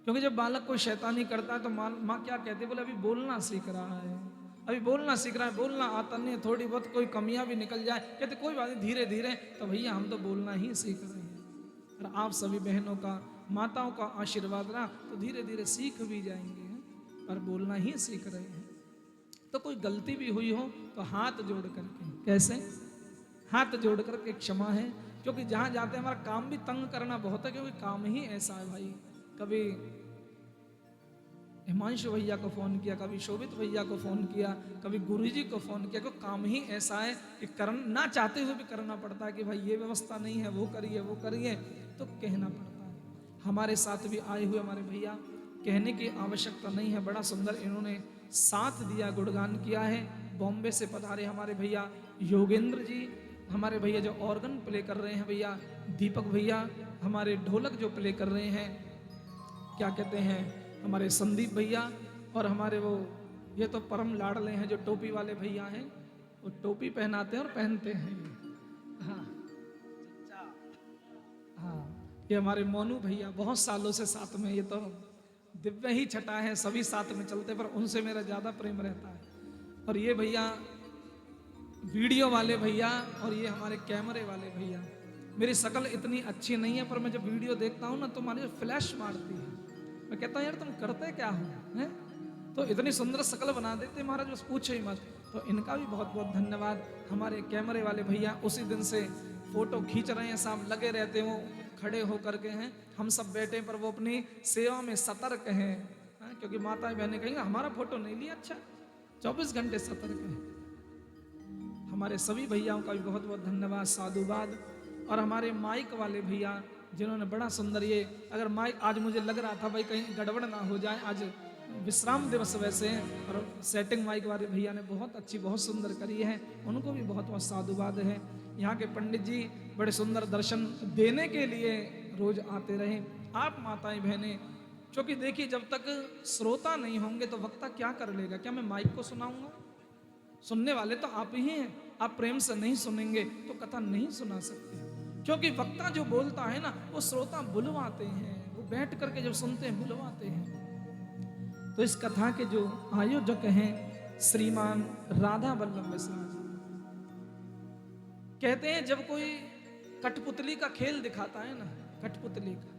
क्योंकि जब बालक कोई शैतानी करता है तो माँ क्या कहती है, बोले अभी बोलना सीख रहा है, अभी बोलना सीख रहा है, बोलना आता नहीं है, थोड़ी बहुत कोई कमियां भी निकल जाए, कहते कोई बात नहीं धीरे धीरे। तो भैया हम तो बोलना ही सीख रहे हैं, और आप सभी बहनों का माताओं का आशीर्वाद रहा तो धीरे धीरे सीख भी जाएंगे, पर बोलना ही सीख रहे हैं। तो कोई गलती भी हुई हो तो हाथ जोड़ करके, कैसे हाथ जोड़ करके क्षमा है, क्योंकि जहां जाते हैं हमारा काम भी तंग करना बहुत है, क्योंकि काम ही ऐसा है भाई। कभी हिमांशु भैया को फोन किया, कभी शोभित भैया को फोन किया, कभी गुरुजी को फोन किया, क्योंकि काम ही ऐसा है कि ना चाहते हुए भी करना पड़ता है कि भाई ये व्यवस्था नहीं है, वो करिए, तो कहना पड़ता है। हमारे साथ भी आए हुए हमारे भैया, कहने की आवश्यकता नहीं है, बड़ा सुंदर इन्होंने साथ दिया, गुणगान किया है। बॉम्बे से पधारे हमारे भैया योगेंद्र जी, हमारे भैया जो ऑर्गन प्ले कर रहे हैं भैया दीपक भैया, हमारे ढोलक जो प्ले कर रहे हैं क्या कहते हैं हमारे संदीप भैया, और हमारे वो ये तो परम लाडले हैं जो टोपी वाले भैया हैं, वो टोपी पहनाते हैं और पहनते हैं। हाँ हाँ, ये हमारे मोनू भैया बहुत सालों से साथ में, ये तो दिव्य ही छटा है, सभी साथ में चलते, पर उनसे मेरा ज्यादा प्रेम रहता है। और ये भैया वीडियो वाले भैया, और ये हमारे कैमरे वाले भैया। मेरी शक्ल इतनी अच्छी नहीं है, पर मैं जब वीडियो देखता हूँ ना तो हमारी फ्लैश मारती है, मैं कहता हूँ यार तुम करते क्या हो, हैं? तो इतनी सुंदर शक्ल बना देते महाराज, बस पूछो ही मत। तो इनका भी बहुत बहुत धन्यवाद। हमारे कैमरे वाले भैया उसी दिन से फोटो खींच रहे हैं, साहब लगे रहते हैं, वो खड़े होकर के हैं, हम सब बैठे, पर वो अपनी सेवा में सतर्क हैं, क्योंकि माता बहनें कहेंगे हमारा फोटो नहीं लिया, अच्छा 24 घंटे सतर्क है। हमारे सभी भैयाओं का भी बहुत बहुत धन्यवाद, साधुवाद। और हमारे माइक वाले भैया जिन्होंने बड़ा सुंदर, ये अगर माइक आज मुझे लग रहा था भाई कहीं गड़बड़ ना हो जाए, आज विश्राम दिवस वैसे है, और सेटिंग माइक वाले भैया ने बहुत अच्छी बहुत सुंदर करी है, उनको भी बहुत बहुत साधुवाद है। यहाँ के पंडित जी बड़े सुंदर दर्शन देने के लिए रोज आते रहे। आप माताएं बहनें, क्योंकि देखिए जब तक श्रोता नहीं होंगे तो वक्ता क्या कर लेगा, क्या मैं माइक को सुनाऊंगा? सुनने वाले तो आप ही हैं, आप प्रेम से नहीं सुनेंगे तो कथा नहीं सुना सकते, क्योंकि वक्ता जो बोलता है ना वो श्रोता बुलवाते हैं, वो बैठ करके जब सुनते हैं बुलवाते हैं। तो इस कथा के जो आयोजक हैं श्रीमान राधा वल्लभ मिश्रा जी, कहते हैं जब कोई कठपुतली का खेल दिखाता है ना, कठपुतली का,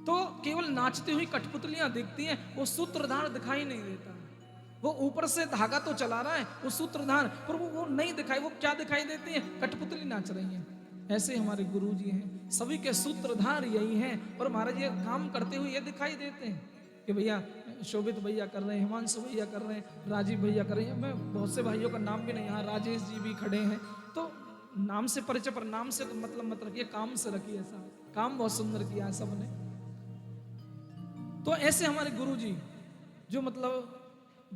तो केवल नाचती हुई कठपुतलियां दिखती हैं, वो सूत्रधार दिखाई नहीं देता। वो ऊपर से धागा तो चला रहा है वो सूत्रधार, पर वो नहीं दिखाई, वो क्या दिखाई देती है? कठपुतली नाच रही है। ऐसे हमारे गुरु जी हैं, सभी के सूत्रधार यही हैं, पर महाराज ये काम करते हुए ये दिखाई देते हैं कि भैया शोभित भैया कर रहे हैं, हिमांशु भैया कर रहे हैं, राजीव भैया कर रहे हैं, मैं बहुत से भाइयों का नाम भी नहीं, यहाँ राजेश जी भी खड़े हैं। तो नाम से परिचय, पर नाम से तो मतलब मत रखिए, काम से रखिए, ऐसा काम बहुत सुंदर किया है सबने। तो ऐसे हमारे गुरु जी जो मतलब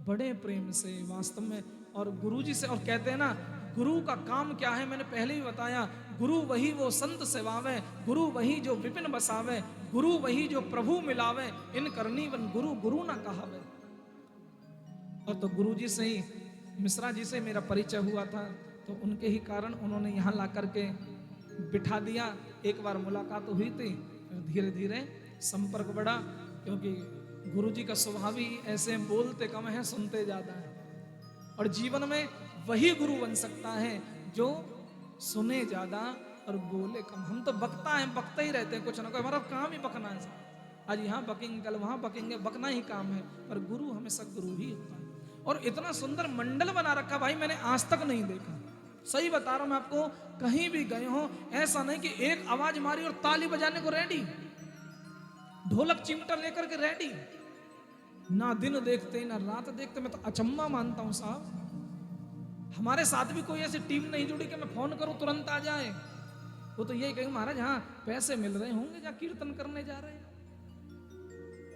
बड़े प्रेम से वास्तव में, और गुरु जी से, और कहते हैं ना गुरु का काम क्या है, मैंने पहले ही बताया, गुरु वही वो संत सेवावे, गुरु वही जो विपिन बसावे, गुरु वही जो प्रभु मिलावे, इन करनी वन गुरु गुरु ना कहावे। और तो गुरु जी से ही, मिश्रा जी से मेरा परिचय हुआ था, तो उनके ही कारण उन्होंने यहाँ ला करके बिठा दिया। एक बार मुलाकात हुई थी, फिर धीरे धीरे संपर्क बढ़ा, क्योंकि गुरु जी का स्वभाव ही ऐसे, बोलते कम है सुनते ज्यादा है, और जीवन में वही गुरु बन सकता है जो सुने ज्यादा और बोले कम। हम तो बकता है, बकते ही रहते हैं कुछ ना कुछ, हमारा काम ही बकना है साहब। आज यहाँ बकेंगे, कल वहां बकेंगे, बकना ही काम है। पर गुरु हमेशा गुरु ही होता है। और इतना सुंदर मंडल बना रखा भाई, मैंने आज तक नहीं देखा। सही बता रहा हूं मैं आपको, कहीं भी गए हो ऐसा नहीं कि एक आवाज मारी और ताली बजाने को रेडी, ढोलक चिमटा लेकर के रेडी। ना दिन देखते ना रात देखते। मैं तो अचंभा मानता हूं साहब, हमारे साथ भी कोई ऐसी टीम नहीं जुड़ी कि मैं फोन करूं तुरंत आ जाए। वो तो यही कहेंगे महाराज हाँ पैसे मिल रहे होंगे जहाँ कीर्तन करने जा रहे हैं,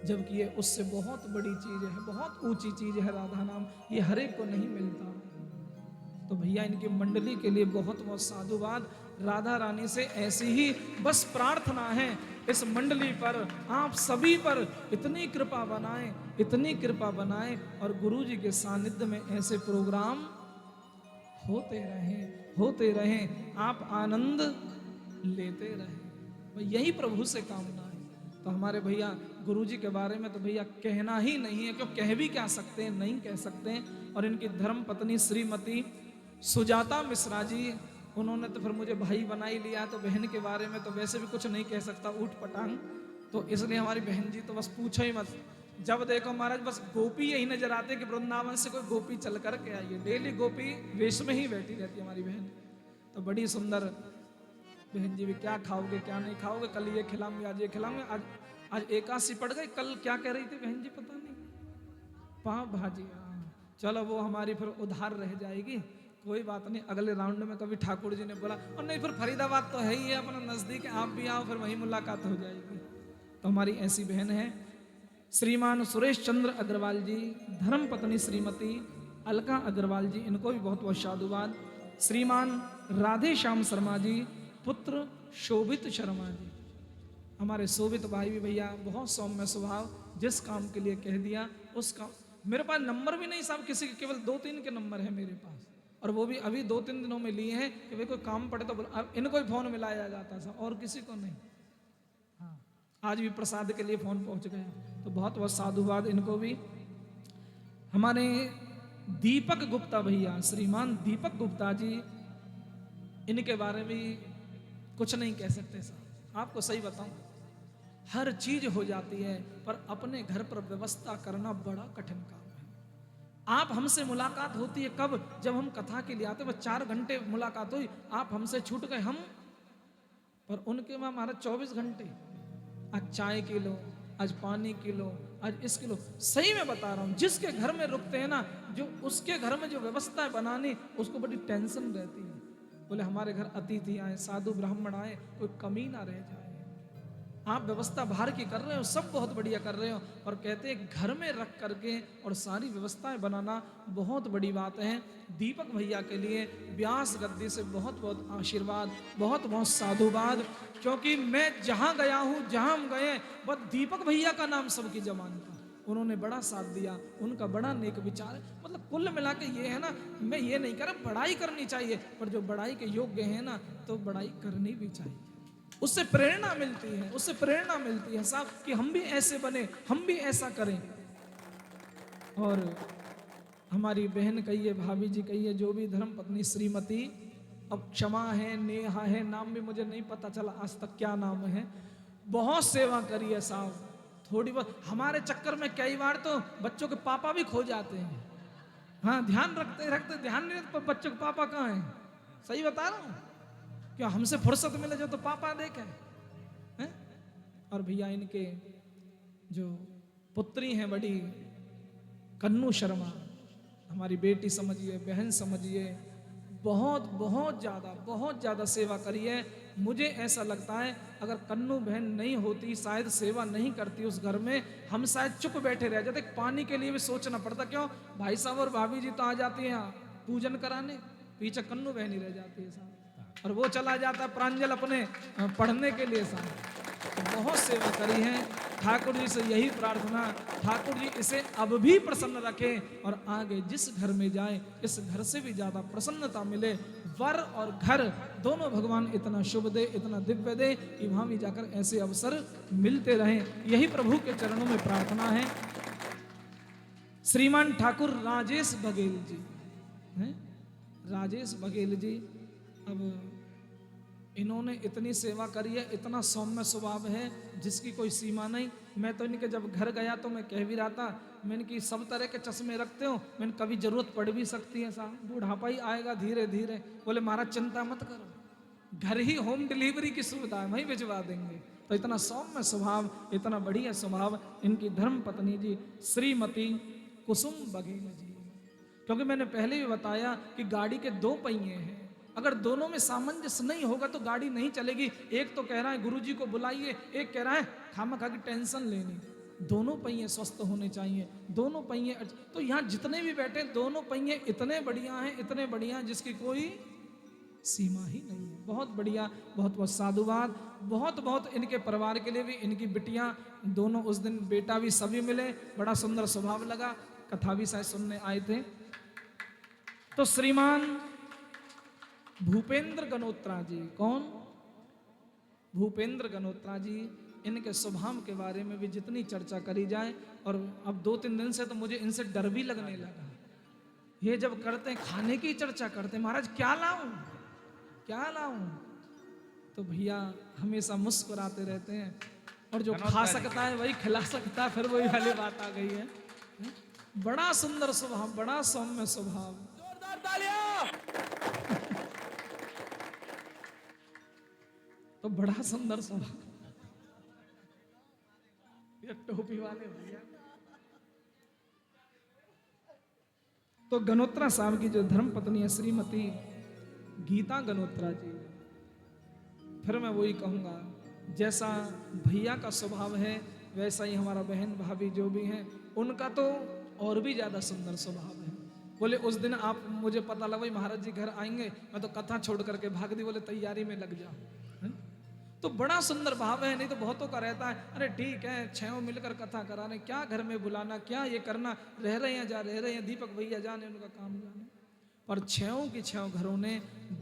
जबकि ये उससे बहुत बड़ी चीज है, बहुत ऊंची चीज है राधा नाम। ये हर एक को नहीं मिलता। तो भैया इनकी मंडली के लिए बहुत बहुत साधुवाद। राधा रानी से ऐसी ही बस प्रार्थना है, इस मंडली पर आप सभी पर इतनी कृपा बनाएं, इतनी कृपा बनाएं, और गुरु जी के सानिध्य में ऐसे प्रोग्राम होते रहें, होते रहें, आप आनंद लेते रहें। यही प्रभु से कामना है। तो हमारे भैया गुरु जी के बारे में तो भैया कहना ही नहीं है, क्यों कह भी क्या सकते हैं, नहीं कह सकते हैं। और इनकी धर्म पत्नी श्रीमती सुजाता मिश्रा जी, उन्होंने तो फिर मुझे भाई बना ही लिया। तो बहन के बारे में तो वैसे भी कुछ नहीं कह सकता, ऊट पटांग। तो इसलिए हमारी बहन जी तो बस पूछो ही मत। जब देखो महाराज बस गोपी यही नजर आते कि वृंदावन से कोई गोपी चल कर के आई है। डेली गोपी वेश में ही बैठी रहती है हमारी बहन। तो बड़ी सुंदर बहन जी भी, क्या खाओगे क्या नहीं खाओगे, कल ये खिलाऊंगे, आज ये खिलाऊंगे। आज एकादशी पड़ गई, कल क्या कह रही थी बहन जी पता नहीं, पाव भाजी। चलो वो हमारी फिर उधार रह जाएगी, कोई बात नहीं। अगले राउंड में कभी ठाकुर जी ने बोला, और नहीं फिर फरीदाबाद तो है ही है अपना नजदीक, आप भी आओ, फिर वहीं मुलाकात हो जाएगी। तो हमारी ऐसी बहन है श्रीमान सुरेश चंद्र अग्रवाल जी, धर्म पत्नी श्रीमती अलका अग्रवाल जी, इनको भी बहुत बहुत साधुवाद। श्रीमान राधे श्याम शर्मा जी, पुत्र शोभित शर्मा जी, हमारे शोभित भाई भी भैया बहुत सौम्य स्वभाव, जिस काम के लिए कह दिया उस काम। मेरे पास नंबर भी नहीं साहब किसी के, केवल 2-3 के नंबर है मेरे पास, और वो भी अभी 2-3 दिनों में लिए हैं कि भाई कोई काम पड़े तो अब इनको ही फोन मिलाया जाता था और किसी को नहीं। हाँ आज भी प्रसाद के लिए फोन पहुंच गया। तो बहुत बहुत साधुवाद इनको भी। हमारे दीपक गुप्ता भैया, श्रीमान दीपक गुप्ता जी, इनके बारे में कुछ नहीं कह सकते साहब। आपको सही बताऊं, हर चीज हो जाती है पर अपने घर पर व्यवस्था करना बड़ा कठिन काम है। आप हमसे मुलाकात होती है कब, जब हम कथा के लिए आते, बस 4 घंटे मुलाकात हुई, आप हमसे छूट गए, हम पर उनके वहां हमारा 24 घंटे। आज चाय की लो, आज पानी की लो, आज इसकी लो। सही में बता रहा हूं, जिसके घर में रुकते हैं ना, जो उसके घर में जो व्यवस्था है बनानी, उसको बड़ी टेंशन रहती है। बोले हमारे घर अतिथि आए, साधु ब्राह्मण आए, कोई कमी ना रह जाए। आप व्यवस्था बाहर की कर रहे हो, सब बहुत बढ़िया कर रहे हो, और कहते हैं घर में रख करके और सारी व्यवस्थाएं बनाना बहुत बड़ी बात है। दीपक भैया के लिए व्यास गद्दी से बहुत बहुत आशीर्वाद, बहुत बहुत साधुवाद। क्योंकि मैं जहां गया हूं, जहां हम गए, बस दीपक भैया का नाम सबकी जबान था। उन्होंने बड़ा साथ दिया, उनका बड़ा नेक विचार है। मतलब कुल मिला के ये है ना, मैं ये नहीं कह रहा बड़ाई करनी चाहिए, पर जो बड़ाई के योग्य है ना, तो बड़ाई करनी भी चाहिए। उससे प्रेरणा मिलती है, उससे प्रेरणा मिलती है साहब कि हम भी ऐसे बने, हम भी ऐसा करें। और हमारी बहन कहिए, भाभी जी कहिए, जो भी धर्म पत्नी श्रीमती, अब क्षमा है, नेहा है, नाम भी मुझे नहीं पता चला आज तक क्या नाम है, बहुत सेवा करी है साहब। थोड़ी बहुत हमारे चक्कर में कई बार तो बच्चों के पापा भी खो जाते हैं। हाँ ध्यान रखते रखते ध्यान नहीं रखते बच्चों के पापा कहाँ हैं। सही बता रहा हूँ, क्या हमसे फुर्सत मिले जो तो पापा देखे हैं। और भैया इनके जो पुत्री हैं बड़ी, कन्नू शर्मा, हमारी बेटी समझिए, बहन समझिए, बहुत बहुत ज़्यादा सेवा करी है। मुझे ऐसा लगता है अगर कन्नू बहन नहीं होती, शायद सेवा नहीं करती उस घर में, हम शायद चुप बैठे रह जाते। पानी के लिए भी सोचना पड़ता, क्यों भाई साहब और भाभी जी तो आ जाती हैं पूजन कराने, पीछे कन्नू बहन ही रह जाती है साहब, और वो चला जाता है प्रांजल अपने पढ़ने के लिए साहब। तो बहुत सेवा करी है। ठाकुर जी से यही प्रार्थना, ठाकुर जी इसे अब भी प्रसन्न रखें और आगे जिस घर में जाए इस घर से भी ज्यादा प्रसन्नता मिले। वर और घर दोनों भगवान इतना शुभ दे, इतना दिव्य दे कि वहां भी जाकर ऐसे अवसर मिलते रहें, यही प्रभु के चरणों में प्रार्थना है। श्रीमान ठाकुर राजेश बघेल जी हैं, राजेश बघेल जी, अब इन्होंने इतनी सेवा करी है, इतना सौम्य स्वभाव है जिसकी कोई सीमा नहीं। मैं तो इनके जब घर गया तो मैं कह भी रहा था, मैंने कि सब तरह के चश्मे रखते हो, मैंने कभी जरूरत पड़ भी सकती है साहब, बुढ़ापा ही आएगा धीरे धीरे। बोले महाराज चिंता मत करो, घर ही होम डिलीवरी की सुविधा है, वहीं भिजवा देंगे। तो इतना सौम्य स्वभाव, इतना बढ़िया स्वभाव इनकी धर्म पत्नी जी श्रीमती कुसुम बघेल जी। क्योंकि मैंने पहले भी बताया कि गाड़ी के दो पहिए हैं, अगर दोनों में सामंजस्य नहीं होगा तो गाड़ी नहीं चलेगी। एक तो कह रहा है गुरुजी को बुलाइए, एक कह रहा है खामखा की टेंशन लेनी। दोनों पहिए स्वस्थ होने चाहिए, दोनों पहिए। तो यहाँ जितने भी बैठे दोनों पहिए इतने बढ़िया हैं, इतने बढ़िया हैं जिसकी कोई सीमा ही नहीं है। बहुत बढ़िया, बहुत बहुत साधुवाद, बहुत बहुत इनके परिवार के लिए भी। इनकी बिटियां दोनों, उस दिन बेटा भी सभी मिले, बड़ा सुंदर स्वभाव लगा, कथा भी शायद सुनने आए थे। तो श्रीमान भूपेंद्र गनोत्रा जी, कौन? भूपेंद्र गनोत्रा जी, इनके स्वभाव के बारे में भी जितनी चर्चा करी जाए, और अब 2-3 दिन से तो मुझे इनसे डर भी लगने लगा। ये जब करते हैं खाने की चर्चा करते हैं, महाराज क्या लाऊं क्या लाऊं, तो भैया हमेशा मुस्कुराते रहते हैं, और जो खा सकता है वही खिला सकता है, फिर वही वाली बात आ गई है। बड़ा सुंदर स्वभाव, बड़ा सौम्य स्वभाव। जोरदार तालियां। तो बड़ा सुंदर स्वभाव, ये टोपी वाले भैया। तो गनोत्रा साहब की जो धर्म पत्नी है श्रीमती गीता गनोत्रा जी, फिर मैं वही कहूंगा, जैसा भैया का स्वभाव है वैसा ही हमारा बहन भाभी जो भी हैं उनका तो और भी ज्यादा सुंदर स्वभाव है। बोले उस दिन आप, मुझे पता लगा भाई महाराज जी घर आएंगे, मैं तो कथा छोड़ करके भाग दी, बोले तैयारी में लग जाओ। तो बड़ा सुंदर भाव है। नहीं तो बहुतों का रहता है, अरे ठीक है 6 मिलकर कथा कराने, क्या घर में बुलाना, क्या ये करना, रह रहे हैं जा रह रहे हैं, दीपक भैया जाने उनका काम जाने। पर 6 की 6 घरों ने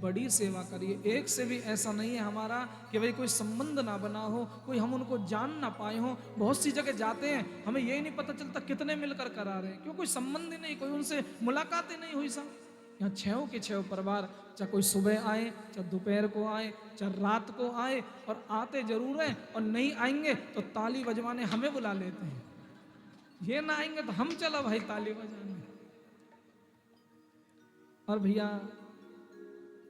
बड़ी सेवा करी है। एक से भी ऐसा नहीं है हमारा कि भाई कोई संबंध ना बना हो, कोई हम उनको जान ना पाए हो। बहुत सी जगह जाते हैं, हमें यही नहीं पता चलता कितने मिलकर करा रहे हैं, क्यों कोई संबंध ही नहीं, कोई उनसे मुलाकात ही नहीं हुई साहब। यहाँ 6 के 6 परिवार, चाहे कोई सुबह आए, चाहे दोपहर को आए, चाहे रात को आए, और आते जरूर हैं, और नहीं आएंगे तो ताली बजवाने हमें बुला लेते हैं। ये ना आएंगे तो हम चलो भाई ताली बजाने। और भैया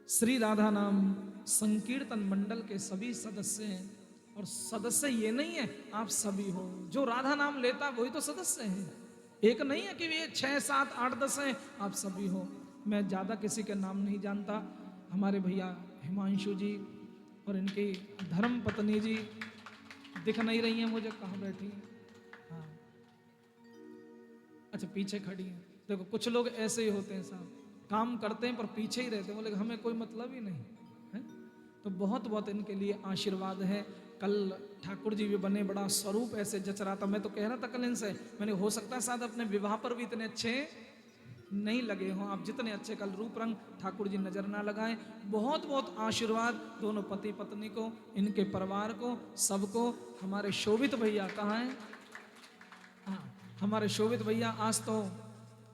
श्री राधा नाम संकीर्तन मंडल के सभी सदस्य हैं, और सदस्य ये नहीं है आप सभी हो, जो राधा नाम लेता वही तो सदस्य है। एक नहीं है कि ये 6, 7, 8, 10 हैं, आप सभी हो। मैं ज़्यादा किसी के नाम नहीं जानता। हमारे भैया हिमांशु जी और इनकी धर्म पत्नी जी दिख नहीं रही हैं मुझे, कहाँ बैठी हैं? हाँ, अच्छा पीछे खड़ी हैं। देखो कुछ लोग ऐसे ही होते हैं साहब, काम करते हैं पर पीछे ही रहते हैं, बोले हमें कोई मतलब ही नहीं है। तो बहुत बहुत इनके लिए आशीर्वाद है। कल ठाकुर जी भी बने, बड़ा स्वरूप ऐसे जच रहा था। मैं तो कह रहा था कल इनसे, मैंने हो सकता है शायद अपने विवाह पर भी इतने अच्छे नहीं लगे हों आप, जितने अच्छे कल रूप रंग ठाकुर जी नजर ना लगाएं। बहुत बहुत आशीर्वाद दोनों पति पत्नी को, इनके परिवार को, सबको। हमारे शोभित भैया कहाँ हैं? हाँ, हमारे शोभित भैया आज तो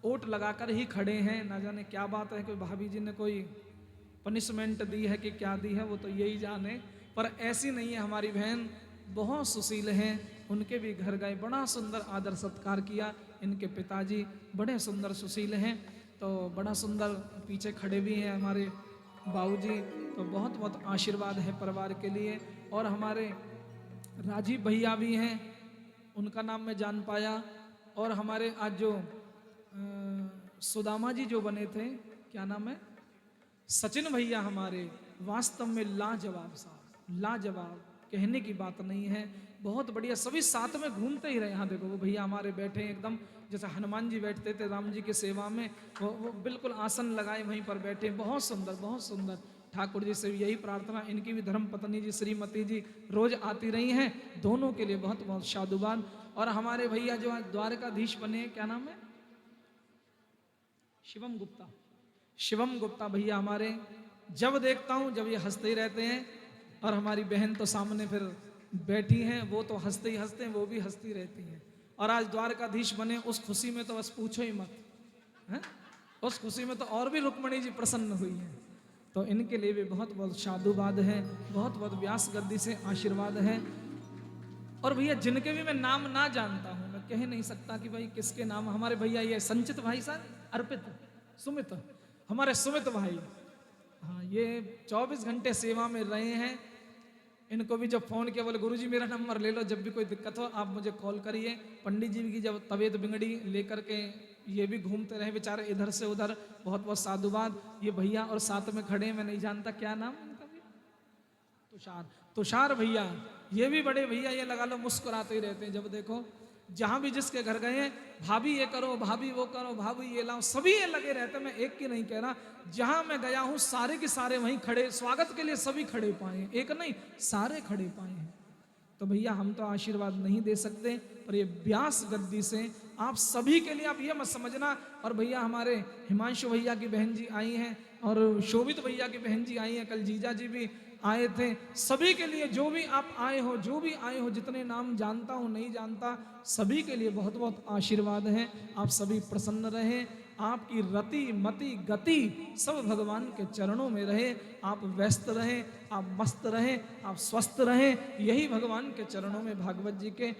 ओट लगाकर ही खड़े हैं। ना जाने क्या बात है, कोई भाभी जी ने कोई पनिशमेंट दी है कि क्या दी है, वो तो यही जाने। पर ऐसी नहीं है, हमारी बहन बहुत सुशील हैं। उनके भी घर गए, बड़ा सुंदर आदर सत्कार किया। इनके पिताजी बड़े सुंदर सुशील हैं, तो बड़ा सुंदर पीछे खड़े भी हैं हमारे बाबूजी। तो बहुत बहुत आशीर्वाद है परिवार के लिए। और हमारे राजीव भैया भी हैं, उनका नाम मैं जान पाया। और हमारे आज जो सुदामा जी जो बने थे, क्या नाम है, सचिन भैया, हमारे वास्तव में लाजवाब साहब, लाजवाब, कहने की बात नहीं है। बहुत बढ़िया, सभी साथ में घूमते ही रहे। यहाँ देखो वो भैया हमारे बैठे हैं एकदम जैसे हनुमान जी बैठते थे राम जी की सेवा में, वो बिल्कुल आसन लगाए वहीं पर बैठे। बहुत सुंदर, बहुत सुंदर। ठाकुर जी से यही प्रार्थना, इनकी भी धर्म पत्नी जी श्रीमती जी रोज आती रही हैं। दोनों के लिए बहुत बहुत साधुवाद। और हमारे भैया जो आज द्वारकाधीश बने, क्या नाम है, शिवम गुप्ता। शिवम गुप्ता भैया हमारे, जब देखता हूं जब ये हंसते ही रहते हैं। और हमारी बहन तो सामने फिर बैठी हैं, वो तो हंसते ही हंसते हैं, वो भी हंसती रहती हैं। और आज द्वारकाधीश बने, उस खुशी में तो बस पूछो ही मत, है? उस खुशी में तो और भी रुक्मणी जी प्रसन्न हुई है। तो इनके लिए भी बहुत बहुत साधुवाद है, बहुत बहुत व्यास गद्दी से आशीर्वाद है। और भैया जिनके भी मैं नाम ना जानता हूं, मैं कह नहीं सकता कि भाई किसके नाम। हमारे भैया ये संचित भाई साहब, अर्पित, सुमित, हमारे सुमित भाई, हाँ ये 24 घंटे सेवा में रहे हैं। इनको भी जब फोन किया बोले गुरुजी मेरा नंबर ले लो, जब भी कोई दिक्कत हो आप मुझे कॉल करिए। पंडित जी की जब तबीयत बिगड़ी लेकर के ये भी घूमते रहे बेचारे इधर से उधर, बहुत बहुत साधुवाद। ये भैया और साथ में खड़े हैं, मैं नहीं जानता क्या नाम इनका भी, तुषार, तुषार भैया, ये भी बड़े भैया, ये लगा लो मुस्कुराते ही रहते हैं जब देखो। जहां भी जिसके घर गए हैं, भाभी ये करो, भाभी वो करो, भाभी ये लाओ, सभी ये लगे रहते हैं। मैं एक की नहीं कह रहा, जहां मैं गया हूं सारे के सारे वहीं खड़े, स्वागत के लिए सभी खड़े पाए, एक नहीं सारे खड़े पाए हैं। तो भैया हम तो आशीर्वाद नहीं दे सकते, पर ये व्यास गद्दी से आप सभी के लिए, आप ये मत समझना। और भैया हमारे हिमांशु भैया की बहन जी आई हैं और शोभित भैया की बहन जी आई हैं, कल जीजा जी भी आए थे। सभी के लिए जो भी आप आए हो, जो भी आए हो, जितने नाम जानता हूं नहीं जानता, सभी के लिए बहुत बहुत आशीर्वाद है। आप सभी प्रसन्न रहें, आपकी रति मति गति सब भगवान के चरणों में रहे, आप व्यस्त रहें, आप मस्त रहें, आप स्वस्थ रहें, यही भगवान के चरणों में भागवत जी के।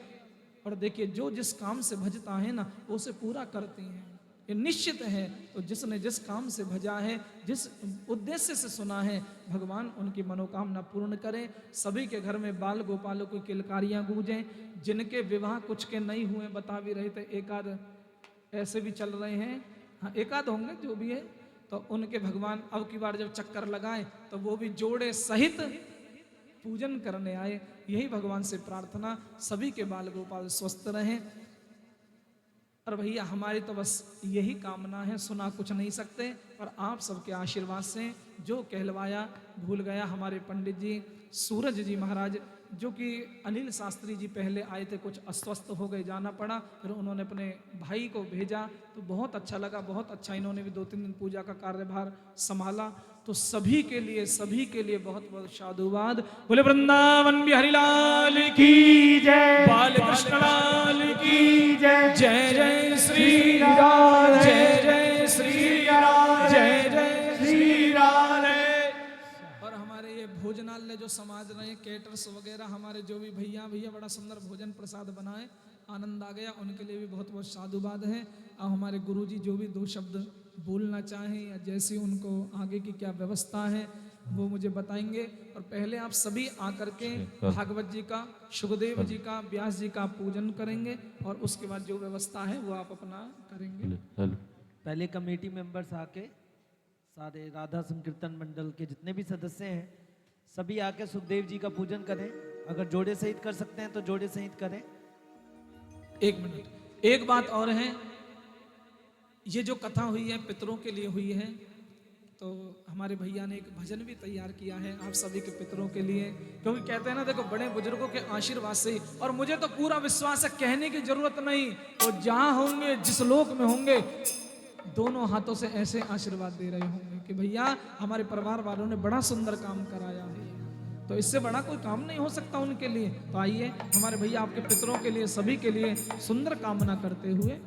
और देखिए जो जिस काम से भजता है ना, वो उसे पूरा करती हैं, ये निश्चित है। तो जिसने जिस काम से भजा है, जिस उद्देश्य से सुना है, भगवान उनकी मनोकामना पूर्ण करें। सभी के घर में बाल गोपालों की किलकारियां गूंजें। जिनके विवाह कुछ के नहीं हुए, बता भी रहे थे, एकाध ऐसे भी चल रहे हैं, हाँ एकाध होंगे जो भी है, तो उनके भगवान अब की बार जब चक्कर लगाए तो वो भी जोड़े सहित पूजन करने आए। यही भगवान से प्रार्थना, सभी के बाल गोपाल स्वस्थ रहें। और भैया हमारी तो बस यही कामना है, सुना कुछ नहीं सकते, पर आप सबके आशीर्वाद से जो कहलवाया भूल गया। हमारे पंडित जी सूरज जी महाराज, जो कि अनिल शास्त्री जी पहले आए थे, कुछ अस्वस्थ हो गए, जाना पड़ा, फिर उन्होंने अपने भाई को भेजा, तो बहुत अच्छा लगा, बहुत अच्छा। इन्होंने भी 2-3 दिन पूजा का कार्यभार संभाला। तो सभी के लिए बहुत बहुत साधुवाद। बोले वृंदावन बिहारी लाल की जय, बाल कृष्ण लाल की जय, जय जय श्री राम, जय जय श्री राम, जय जय श्री राम। और हमारे ये भोजनालय जो समाज रहे, केटर्स वगैरह, हमारे जो भी भैया बड़ा सुंदर भोजन प्रसाद बनाए, आनंद आ गया, उनके लिए भी बहुत बहुत साधुवाद है। और हमारे गुरुजी जो भी 2 शब्द बोलना चाहें या जैसी उनको आगे की क्या व्यवस्था है वो मुझे बताएंगे। और पहले आप सभी आकर के भागवत जी का, सुखदेव जी का, व्यास जी का पूजन करेंगे, और उसके बाद जो व्यवस्था है वो आप अपना करेंगे। पहले कमेटी मेंबर्स आके, सारे राधा संकीर्तन मंडल के जितने भी सदस्य हैं, सभी आके सुखदेव जी का पूजन करें। अगर जोड़े सहित कर सकते हैं तो जोड़े सहित करें। 1 मिनट, एक बात और है, ये जो कथा हुई है पितरों के लिए हुई है, तो हमारे भैया ने एक भजन भी तैयार किया है आप सभी के पितरों के लिए। क्योंकि कहते हैं ना, देखो बड़े बुजुर्गों के आशीर्वाद से, और मुझे तो पूरा विश्वास है, कहने की जरूरत नहीं, वो जहां होंगे, जिस लोक में होंगे, दोनों हाथों से ऐसे आशीर्वाद दे रहे होंगे कि भैया हमारे परिवार वालों ने बड़ा सुंदर काम कराया है, तो इससे बड़ा कोई काम नहीं हो सकता उनके लिए। तो आइए हमारे भैया आपके पितरों के लिए, सभी के लिए सुंदर कामना करते हुए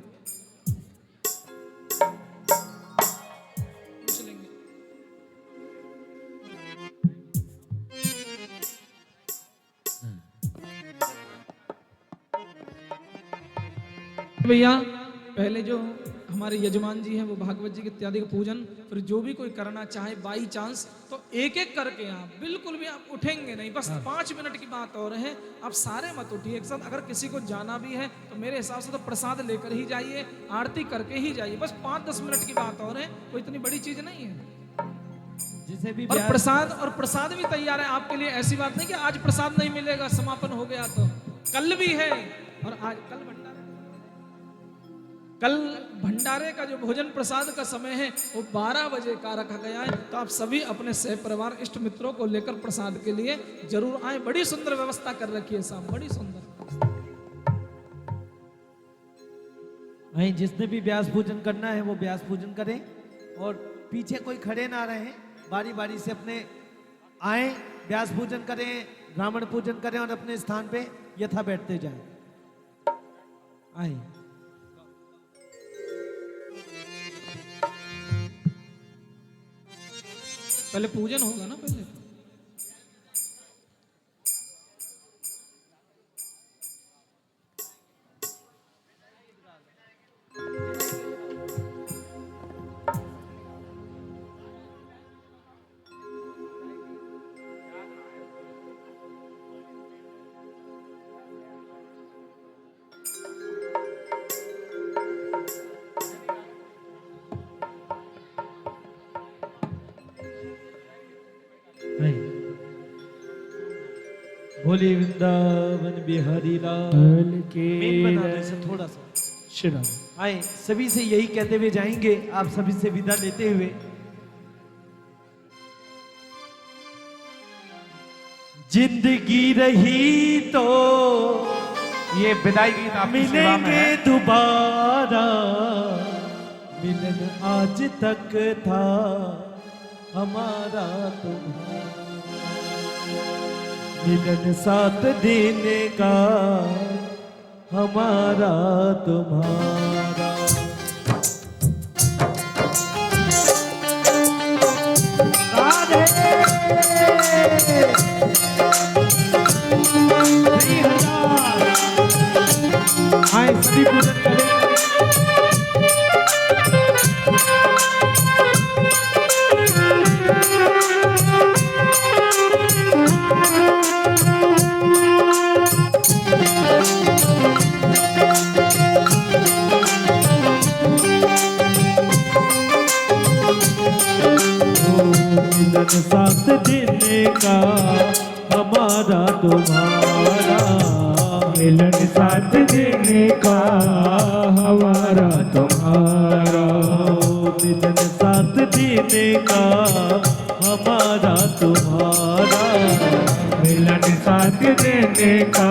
भैया पहले जो हमारे यजमान जी हैं वो भागवत जी के इत्यादि का पूजन, फिर जो भी कोई करना चाहे बाई चांस, तो एक एक करके आप बिल्कुल भी आप उठेंगे नहीं, बस 5 मिनट की बात और है, आप सारे मत उठिए एक साथ। अगर किसी को जाना भी है तो मेरे हिसाब से तो प्रसाद लेकर ही जाइए, आरती करके ही जाइए, बस 5-10 मिनट की बात और है, कोई इतनी बड़ी चीज नहीं है। जिसे भी और प्रसाद भी तैयार है आपके लिए, ऐसी बात नहीं कि आज प्रसाद नहीं मिलेगा, समापन हो गया, तो कल भी है। और आज कल भंडारे का जो भोजन प्रसाद का समय है वो 12 बजे का रखा गया है। तो आप सभी अपने सह परिवार इष्ट मित्रों को लेकर प्रसाद के लिए जरूर आए। बड़ी सुंदर व्यवस्था कर रखी है साहब, बड़ी सुंदर। वहीं जिसने भी व्यास पूजन करना है वो व्यास पूजन करें, और पीछे कोई खड़े ना रहे, बारी बारी से अपने आए, व्यास पूजन करें, ब्राह्मण पूजन करें, और अपने स्थान पे यथा बैठते जाएं। आए पहले पूजन होगा ना पहले तो। भोले वृंदावन बिहारी लाल के मेन बना दो इसे थोड़ा सा। श्री आए सभी से यही कहते हुए जाएंगे, आप सभी से विदा लेते हुए। जिंदगी रही तो ये विदाई गीत आपकी सेवा में मिलेंगे है। दोबारा, मिलन आज तक था हमारा तुम्हारा, मिलन साथ देने का हमारा तुम्हारा। राधे आए सभी पूजन करें। मिलन साथ देने का हमारा तुम्हारा, मिलन साथ देने का हमारा तुम्हारा, मिलन साथ देने का हमारा तुम्हारा, मिलन साथ देने का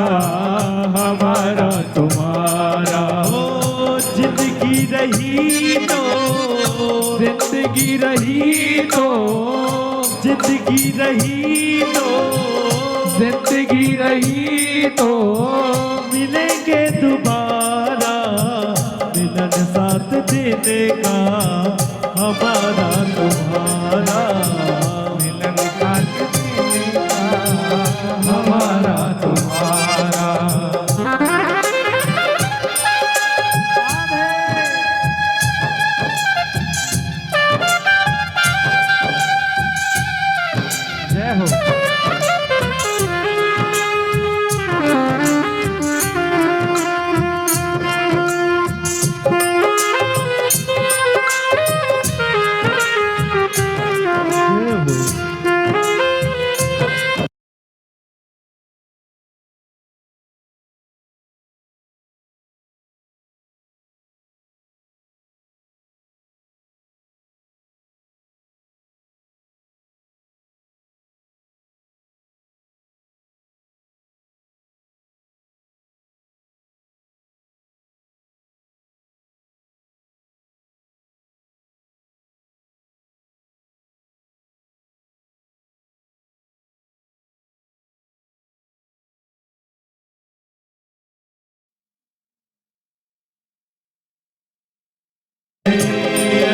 हमारा तुम्हारा। ओ जिंदगी रही तो, जिंदगी रही तो, जिंदगी रही तो, जिंदगी रही तो, मिलेंगे दोबारा, मिलन साथ देने का हमारा तुम्हारा, मिलन साथ देने का हमारा तुम्हारा। जय हो।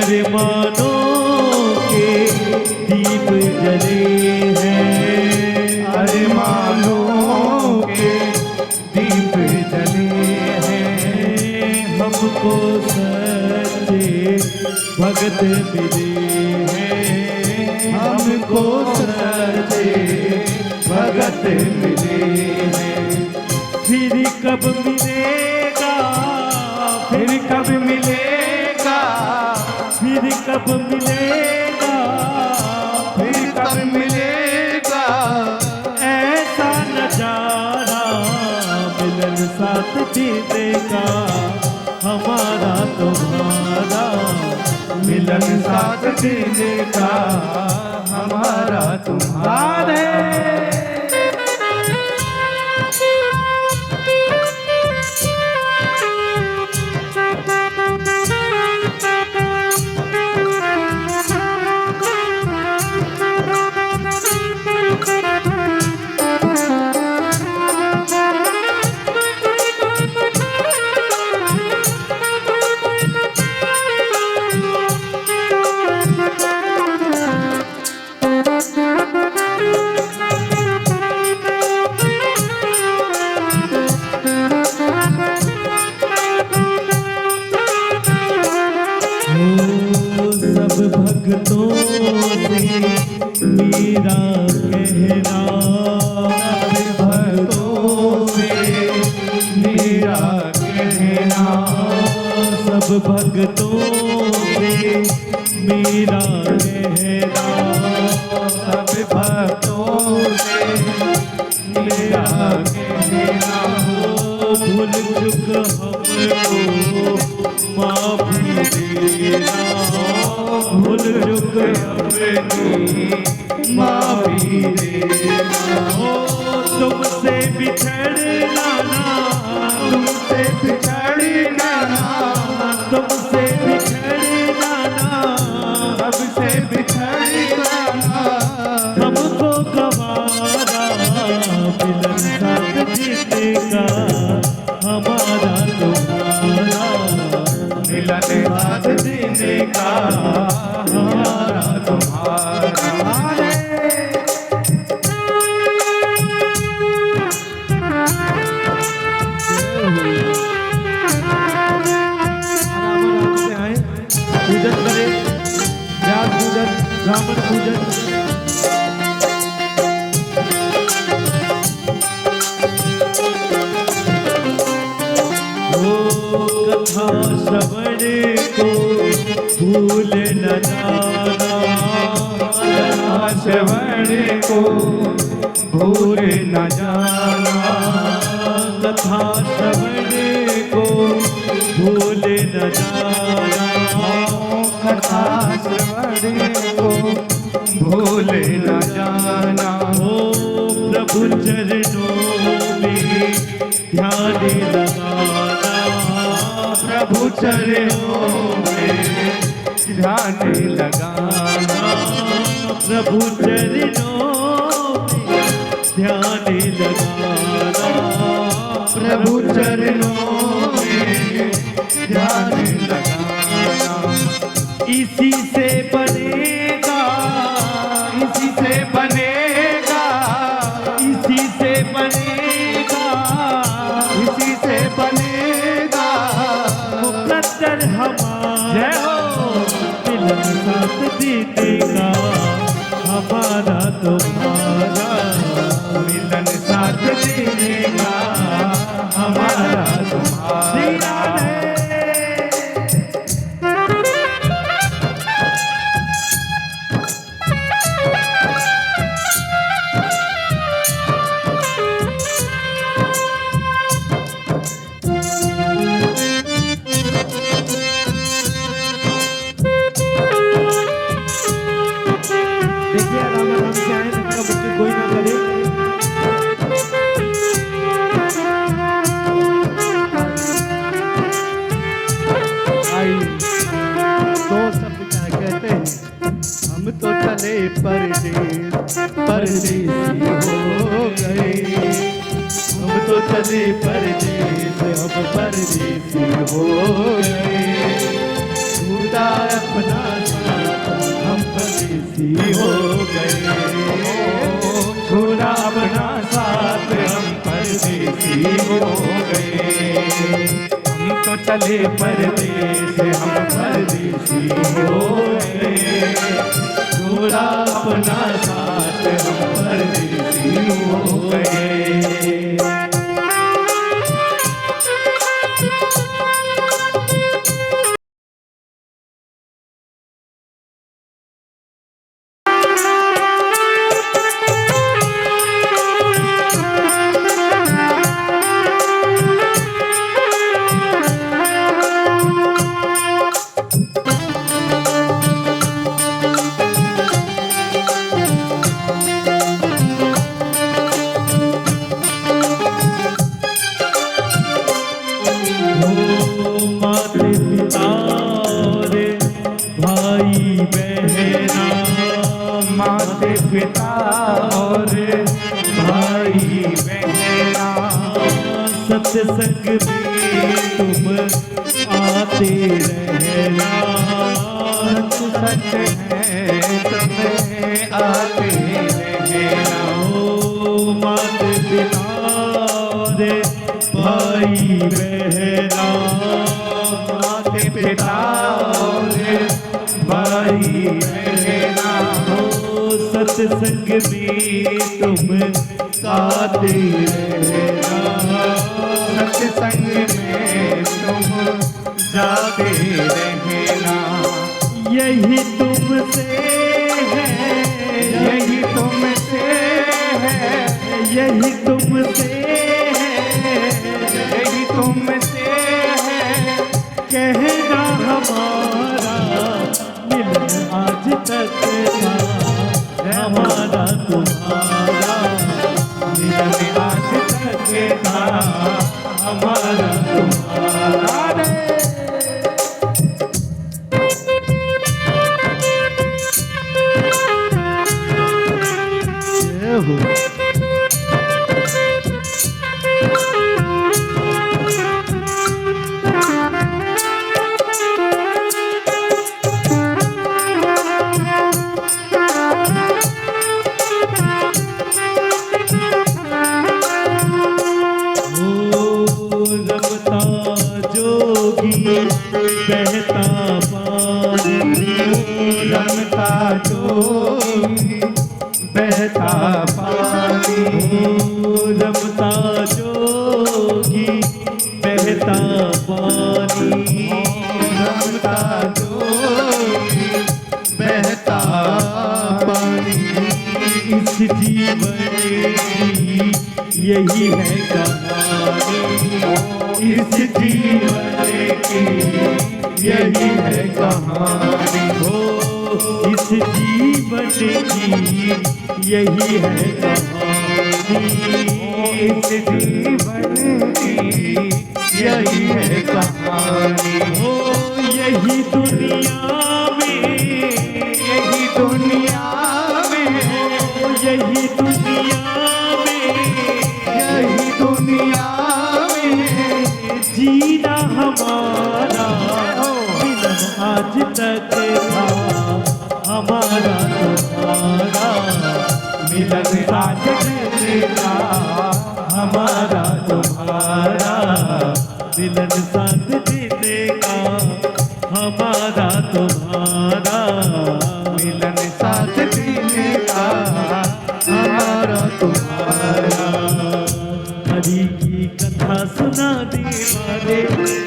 अरमानों के दीप जले हैं, अरमानों के दीप जले हैं, हमको सच्चे भगत मिले हैं, हमको सच्चे भगत मिले हैं। फिर कब मिलेगा, फिर कब मिलेगा, फिर कब मिलेगा, फिर कब मिलेगा, ऐसा नजारा, मिलन साथ देने का हमारा तुम्हारा, मिलन साथ देने का हमारा तुम्हारा। भक्तों से मीरा कहना, सब भक्तों से मीरा कहना, सब भक्तों से मीरा कहना, सब भक्तों से मीरा कहना, भूल चुक हमको माफी देना, भूल चुक अपनी माफी देना, तुमसे बिछड़ना ना, तुमसे बिछड़ना ना, तुमसे बिछड़ना ना, सबसे बिछड़ना ना, हमको गवारा मिलन साथ जीने का, हमारा तुम्हारा मिलन साथ जीने का, हमारा तुम्हारा। पूजन करें, व्यास पूजन, ब्राह्मण पूजन। कथा श्रवण को भूल न जाना, कथा श्रवण को भूल न जाना, कथा श्रवण को भूल न जाना, कथा श्रवण को भूल न जाना, ओ प्रभु चरणों में ध्यान लगाना, प्रभु चरणों में ध्यान लगाना, प्रभु चरणों में ध्यान लगाना, प्रभु चरणों में ध्यान लगाना, इसी से बनेगा, इसी से बनेगा, इसी से बनेगा, इसी से बनेगा मुकद्दर हमारा, जय हो। मिलन साथ जीने का, हमारा तुम्हारा मिलन साथ जीने का, हमारा तुम्हारा। देखिए राम राम से आए, इनका बच्चे कोई ना करे। आई तो सब क्या कहते हैं, हम तो चले परदेस, परदेसी हो गए, हम तो चले परदेस, हम परदेसी हो गए, खुदा अपना साथ हम परदेसी हो गए, खुदा अपना साथ हम परदेसी हो गए, हम तो चले परदेस, हम परदेसी हो गए, खुदा अपना साथ हम परदेसी हो गए। माते पिता और भाई बहना, सत्संग में तुम आते रहना, सच है तुम्हें आते रहना, ओ मात पिता रे भाई बहना, माते पिता और भाई सत्संग में तुम गाते रहना, सत्संग में तुम जाते रहना। यही तुमसे है, यही तुमसे है, यही तुमसे है, यही तुमसे है, कहना हमारा मिलन आज तक था, हमारा तुम्हारा मिलन आज तक था, हमारा तुम्हारा। जय हो। बहता पानी, रमता जोगी बहता पानी, रमता जोगी बहता पानी, रमता जोगी बहता पानी। इस जीवन की यही है कहानी, इस जीवन की यही है कहानी। हो इस जीवन की यही है कहानी, इस जीवन की यही है कहानी। हो यही दुनिया में, यही दुनिया में, यही दुनिया में, यही दुनिया में जीना हमारा मिलन आज तक था, हमारा तुम्हारा मिलन आज तक था, हमारा तुम्हारा मिलन साथ देने का, हमारा तुम्हारा मिलन साथ देने का, हमारा तुम्हारा। हरि की कथा सुनाने वाले,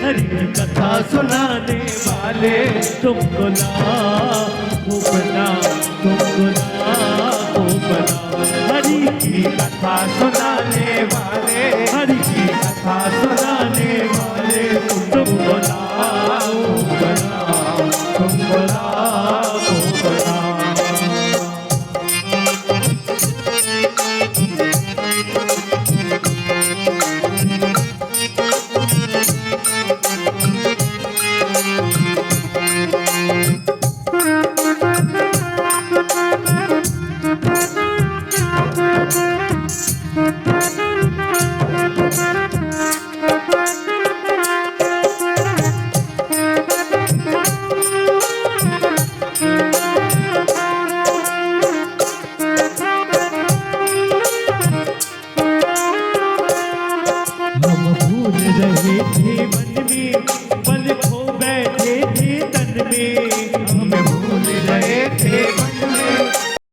हरि की कथा सुनाने वाले, तुमको लाखों प्रणाम, तुमको लाखों प्रणाम। हरि की कथा सुनाने वाले, हरि की कथा सुनाने वाले, तुमको लाखों प्रणाम, तुमको लाखों प्रणाम। प्रणाम।